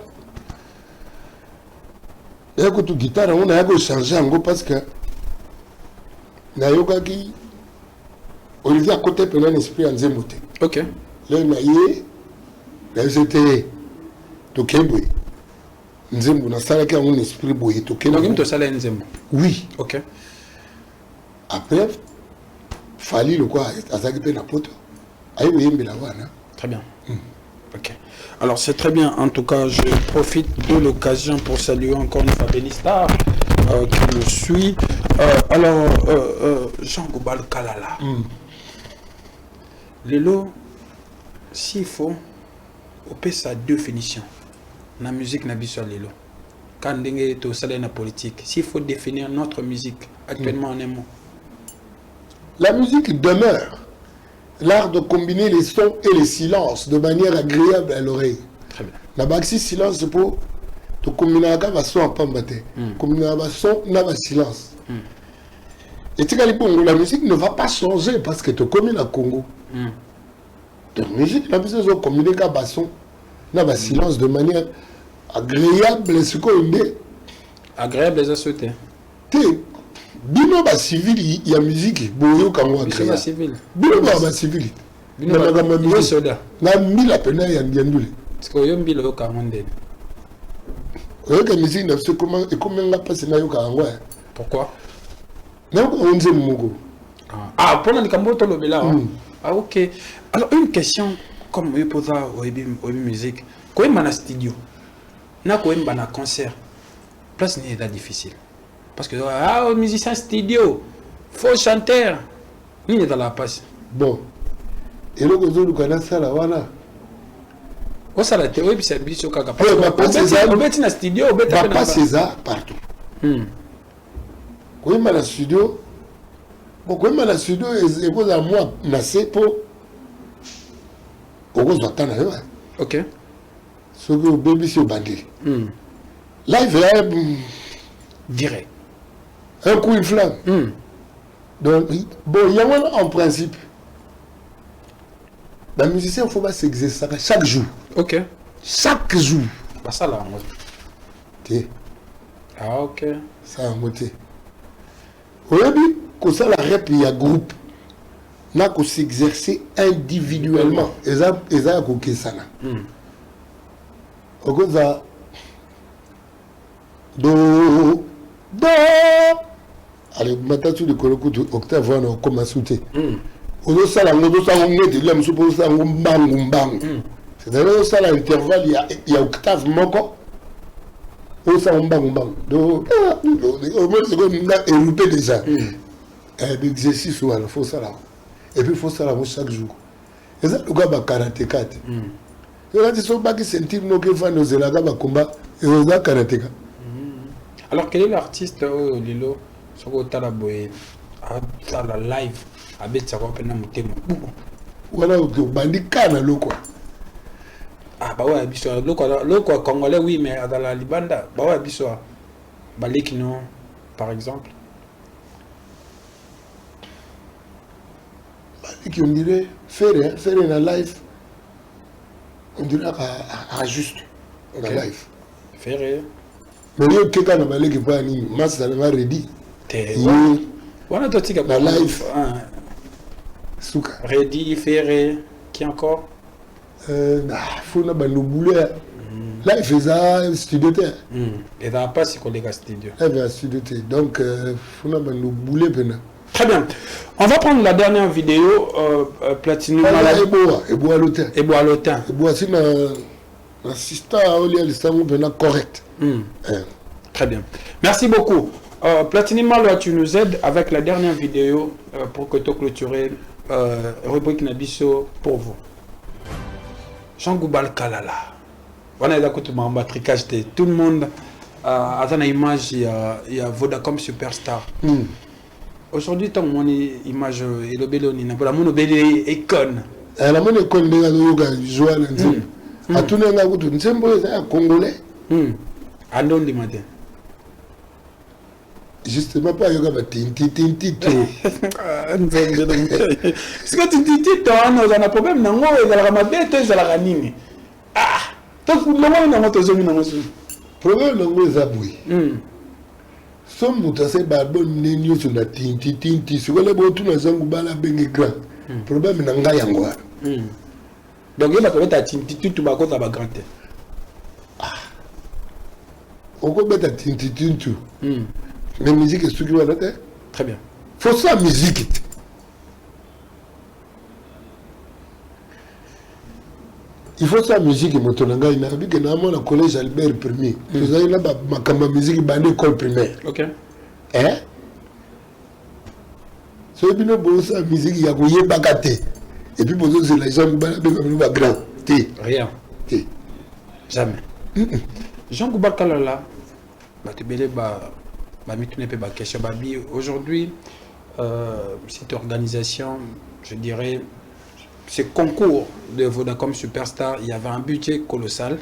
ya ko tu guitare on a ko changer ngo parce que na yoka ki Olivier à côté pe na esprit nzembo te. OK. Le na ye là c'était to kebwe nzembo na sala ki un esprit boye to kebwe. Donc tu sala nzembo. Oui. OK. Après fali le quoi azaki pe na poto ayi oyembela wana. Très bien. OK. Alors c'est très bien. En tout cas, je profite de l'occasion pour saluer encore une fois Benistar qui me suit. Alors Jean Goubal Kalala. Lelo, s'il faut, on peut sa définition. La musique n'a pas lelo. Quand on est au salaire de la politique, s'il faut définir notre musique actuellement en un mot. La musique demeure l'art de combiner les sons et les silences de manière agréable à l'oreille. Très bien. La baxi silence c'est pour te combiner avec un son en pambate. Combiner avec un son n'a pas silence. Et tu sais la musique ne va pas changer parce que tu combines à Congo. La musique, la musique va combiner avec un son n'a pas silence de manière agréable. C'est quoi agréable les associés. Bino ba civil il y a musique boyo kango Bino ba civil. Bino ba civil. Bino ba soda. Na mila pena ya ndiandule. Parce que yo mbilo kango ndene. Oyo ka musique na se comment et comment nga passe na yo kango. Pourquoi? Na ko onze mugo. Ah, pour le cambo to lobela. Ah OK. Alors une question comme yo posa oyebi musique. Ko emba na studio. Na ko emba na concert. Place ni est difficile. Parce que musicien studio, faux chanteur, il est dans la passe. Bon, et le gozo du Canada, ça la wana. Oh ça la théorie puis c'est biso kaka. Parce que on met na studio, on met pas César partout. Quand il na studio, bon quand il na studio, et vous à moi na sepo, au gozo attendre là. OK. Ce que baby sur bandé. Live direct. Un coup une flamme. Donc, bon, il y a en principe. Le musicien, il faut pas s'exercer chaque jour. OK. Chaque jour. Bah ça là, moi. Ok. Ah OK. Ça a monté. Au début, quand ça la rep, il y a groupe. N'a qu'à s'exercer individuellement. Et ça, il y a ça là. Au coup, ça. Do. Allez, maintenant tu le connais octave on commence à sauter. On ça là, on ça on met de l'homme sur ça on bang. C'est-à-dire ça là intervalle il y a octave moko. On ça on bang. Do. Au moins c'est comme là érupé déjà. L'exercice ou alors faut ça là. Et puis faut ça là chaque jour. Et ça le gars ba karatéka. Et là tu sont pas qui sentir no que va nos là ba combat et on a karatéka. Alors, quel est l'artiste Lilo sur le Talaboé à la live à Betsako Penamutemo? Voilà, bandika na loko. Ah, bah ouais, biso loko congolais, oui, mais dans la Libanda, bah ouais, biso Balekino, par exemple. Baleki, on dirait, faire la live, on dirait à juste, la live. Faire. Mais il y a quelqu'un qui m'a dit que Mas ça va ready. Voilà, toi, tu as la life. Souka. Ready, Ferré, qui encore? Faut na ba boulet. Là il faisait studio. Et dans pas si collègue studio. Il va studio. Donc faut na ba boulet pena. Très bien. On va prendre la dernière vidéo Platinum. Eboa Lotin. Eboa Lotin. Eboa c'est l'assistant à Oli Alistamu pena correct. Très bien. Merci beaucoup. Platinum Malo, tu nous aides avec la dernière vidéo pour que tu clôturer rubrique Nabiso pour vous. Jean Goubal Kalala. On a un tricage de tout le monde. À une image, il y a Vodacom Superstar. Aujourd'hui, tu as une image et le béloni. La monobélé icône. La monobélé icône de la yoga, Joël. À tout le monde, nous sommes congolais. Andon du matin. Justement, pas yoga, mais tinti. C'est que tinti, on a un problème. On a un problème. Ah! Donc, le moment où on a un problème, on a un somme muta se ba bon nenyo sur la tinti sur le botu na zangu bala bengi grand problème na nga yango donc il va te mettre tinti tout ba ko ta ba grand on ko mettre tinti tout mais musique est ce qui va là très bien faut ça musique il faut ça musique motonanga ina bi que na mon collège Albert Premier vous avez là ma kamba musique ba école primaire OK so bino bo ça musique ya ko yebaka te et puis poser sur les gens ba grand té rien té jamais Jean Goubal Kalala ba te belé ba mitune pe ba question ba bi aujourd'hui cette organisation je dirais ce concours de Vodacom Superstar, il y avait un budget colossal.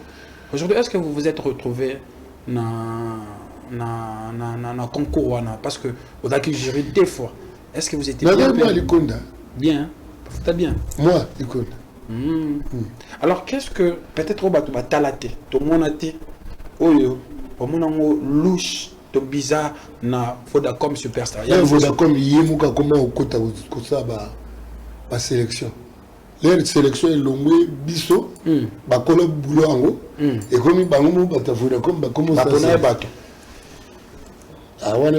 Aujourd'hui, est-ce que vous vous êtes retrouvé dans un concours? Parce que vous avez géré deux fois. Est-ce que vous étiez bien? Bien. Vous bien. Moi, écoute. Alors, qu'est-ce que peut-être au bateau va talater? Tout le monde a été louche, tout bizarre na Vodacom Superstar. Il y a Vodacom, il y a comment au côté de la sélection. Leur sélection est longue, biso, bakolo boulot ango, et comme ils bango batafuna comme bakomo ça. Ah ouais,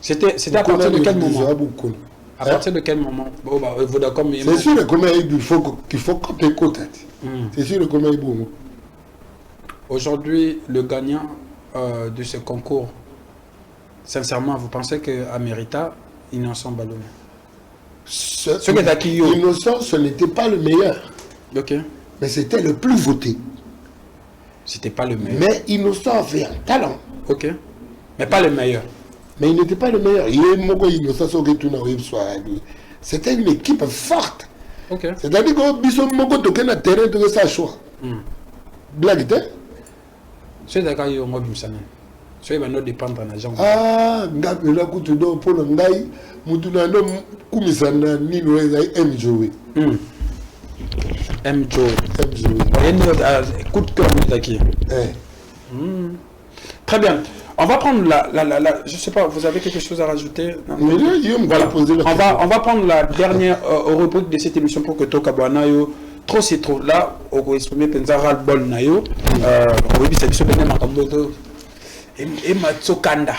c'était à partir de quel moment? À partir de quel moment? Vodacom. C'est sûr comment il faut qu'on écoute. C'est sûr comment il bon. Aujourd'hui, le gagnant de ce concours, sincèrement, vous pensez qu'à Mérita, ils n'en sont ballonnés? Innocent, ce n'était pas le meilleur. Ok. Mais c'était le plus voté. C'était pas le meilleur. Mais Innocent avait un talent. Ok. Mais pas le meilleur. Mais il n'était pas le meilleur. C'était une équipe forte. Ok. C'est-à-dire que Bissot Moko toquait dans le terrain de sa choix. Blague, hein? C'est d'accord, il y a un mot de ça va nous dépendre de l'argent. Ah, ngapela kutudo pour ngai mutuna ndo kumisana nino MJO. MJO. Coup de cœur qui. Très bien. On va prendre je sais pas, vous avez quelque chose à rajouter? Mais voilà. On va prendre la dernière rubrique de cette émission pour que Toka Boanayo trop c'est trop là au exprimer Penzara Bol Nayo oui c'est bien Makamboto et Matsokanda.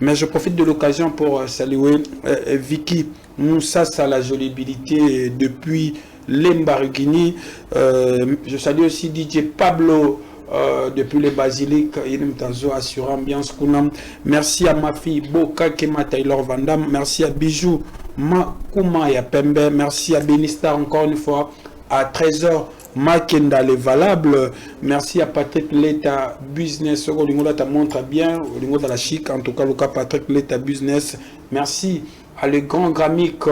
Mais je profite de l'occasion pour saluer Vicky Moussa à la jolibilité depuis l'Embarguini. Je salue aussi DJ Pablo depuis les basiliques. Assurant ambiance. Merci à ma fille Boka Kema Taylor Vandam. Merci à Bijou Makuma Yapembe. Merci à Benistar encore une fois. À Trésor Makenda les valables. Merci à Patrick Leta Business. Au niveau de montre bien. Au niveau de la chic, en tout cas, le cas Patrick Leta Business. Merci à le grand Gramic,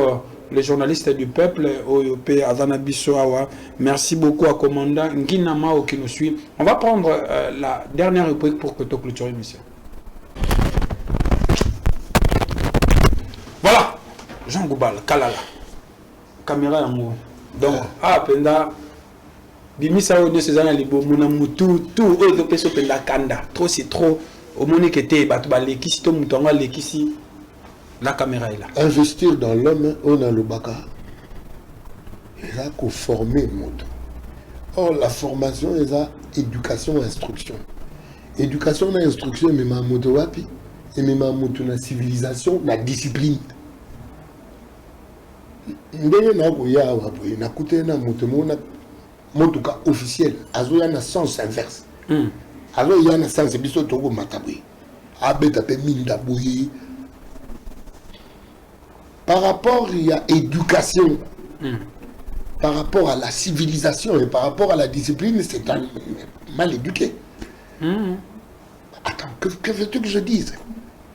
le journaliste du peuple, OIOP, Azana Bissoawa. Merci beaucoup à commandant Nginamao qui nous suit. On va prendre la dernière rubrique pour que tu clôtures l'émission. Voilà. Jean Goubal, Kalala. Caméra en haut. Donc, Penda. bimisa oyo nyonso eza na libomo na mutu tout oyo ezopesa openda kanda trop c'est trop omoni ke te bato balekisi to moto yango alekisi la caméra est là. Investir dans l'homme on a le baka eza koformer moto. Or la formation eza éducation instruction. Éducation na instruction emema moto wapi emema moto na civilisation na discipline. Ndenge na koya awa boye nakute na moto mona motuka officiel azoya na sens inverse. Azoya na sens biso toko mataboye abeta pe minda boye. Par rapport à l'éducation, par rapport à la civilisation et par rapport à la discipline, c'est un mal éduqué. Attends, que veux-tu que je dise?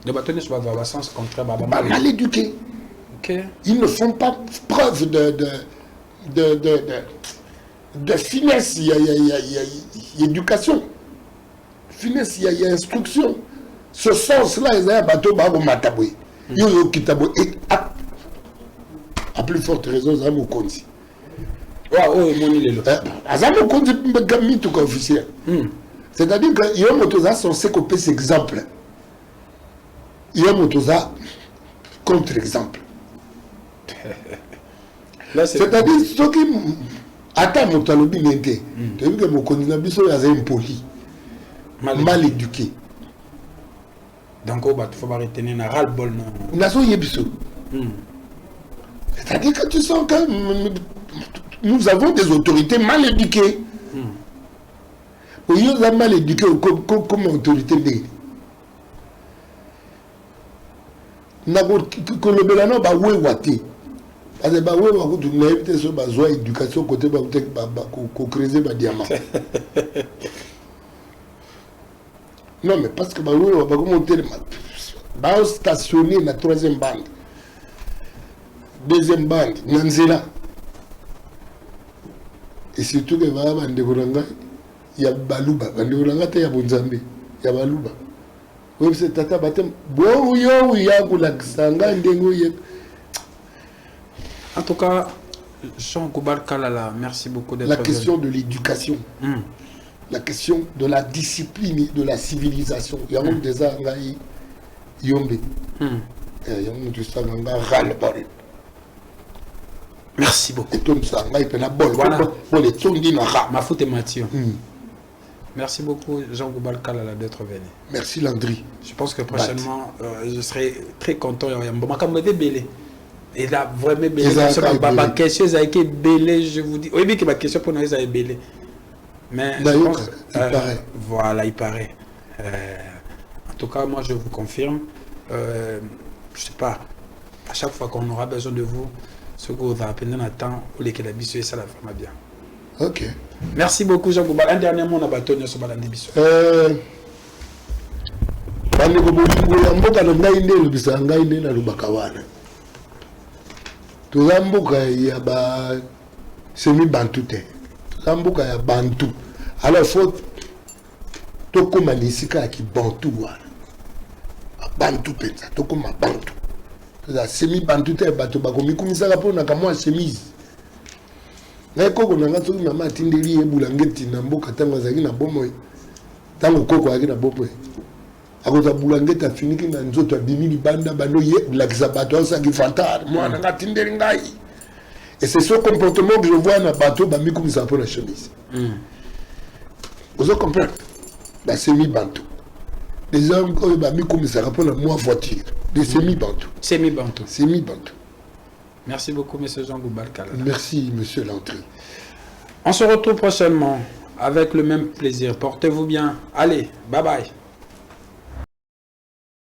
Le bâtonnier sur le sens contraire, mal éduqué. Okay. Ils ne font pas preuve de finesse, il y a éducation. Finesse, il y a instruction. Ce sens-là, il y a un bateau, il y a un et à plus forte raison, ça m'a conduit. C'est-à-dire qu'il y a un motoza censé copier cet exemple. Il y a un motoza contre-exemple. C'est-à-dire ce qui attend mon talobi n'était. Tu as vu que mon candidat est impoli, mal éduqué. Donc il faut retenir un ras-le-bol. C'est-à-dire que tu sens que nous avons des autorités mal éduquées. Ils sont mal éduqués comme autorité. Non, mais parce que va stationner la troisième bande. Deuxième bande, Nanzela. Et surtout que il y a Baluba. Il y a Bonzambe. Il y a Baluba. Oui, c'est Tata Batem. En tout cas, Jean Goubar Kalala, merci beaucoup d'être la question de l'éducation. La question de la discipline et de la civilisation. Il y a un des angaï yombe. Il y a un des angaï ras-le-bol. Merci beaucoup. Ma faute est Mathieu. Merci beaucoup Jean Goubal Kalala d'être venu. Merci Landry. Je pense que prochainement je serai très content. Et là vraiment ma question a été belé, je vous dis. Oui, mais que ma question pour nous est belé. Mais je pense, il paraît. Voilà, il paraît. En tout cas, moi je vous confirme. Je sais pas. À chaque fois qu'on aura besoin de vous. Ce que vous appelez dans le temps où les Kélabiso et ça la femme bien. Ok. Merci beaucoup, Jean Gouba. Un dernier mot, on a bâtonné sur Balandi Bisso. Alors, il faut tout comme ici qui bantou. Bantou, tout comme bantou. Semi bantu te bato bakomi kumisaka pona kamwa chemise na koko nanga soki mama atindeli ebulangeti na mboka tango azaki na bomo tango koko azaki na bomo akoza bulangeti afiniki na nzoto abimi libanda bano ye bulakisa bato asaki fantar mwana nga atindeli ngai et c'est ce comportement que je vois na bato bami kumisaka pona chemise vous comprenez ba semi bantu les hommes qui bami kumisaka pona moi voiture. Des semi-bantou. Semi-bantou. Semi-bantou. Merci beaucoup, M. Jean Goubal Kalala. Merci, M. Lantry. On se retrouve prochainement avec le même plaisir. Portez-vous bien. Allez, bye bye.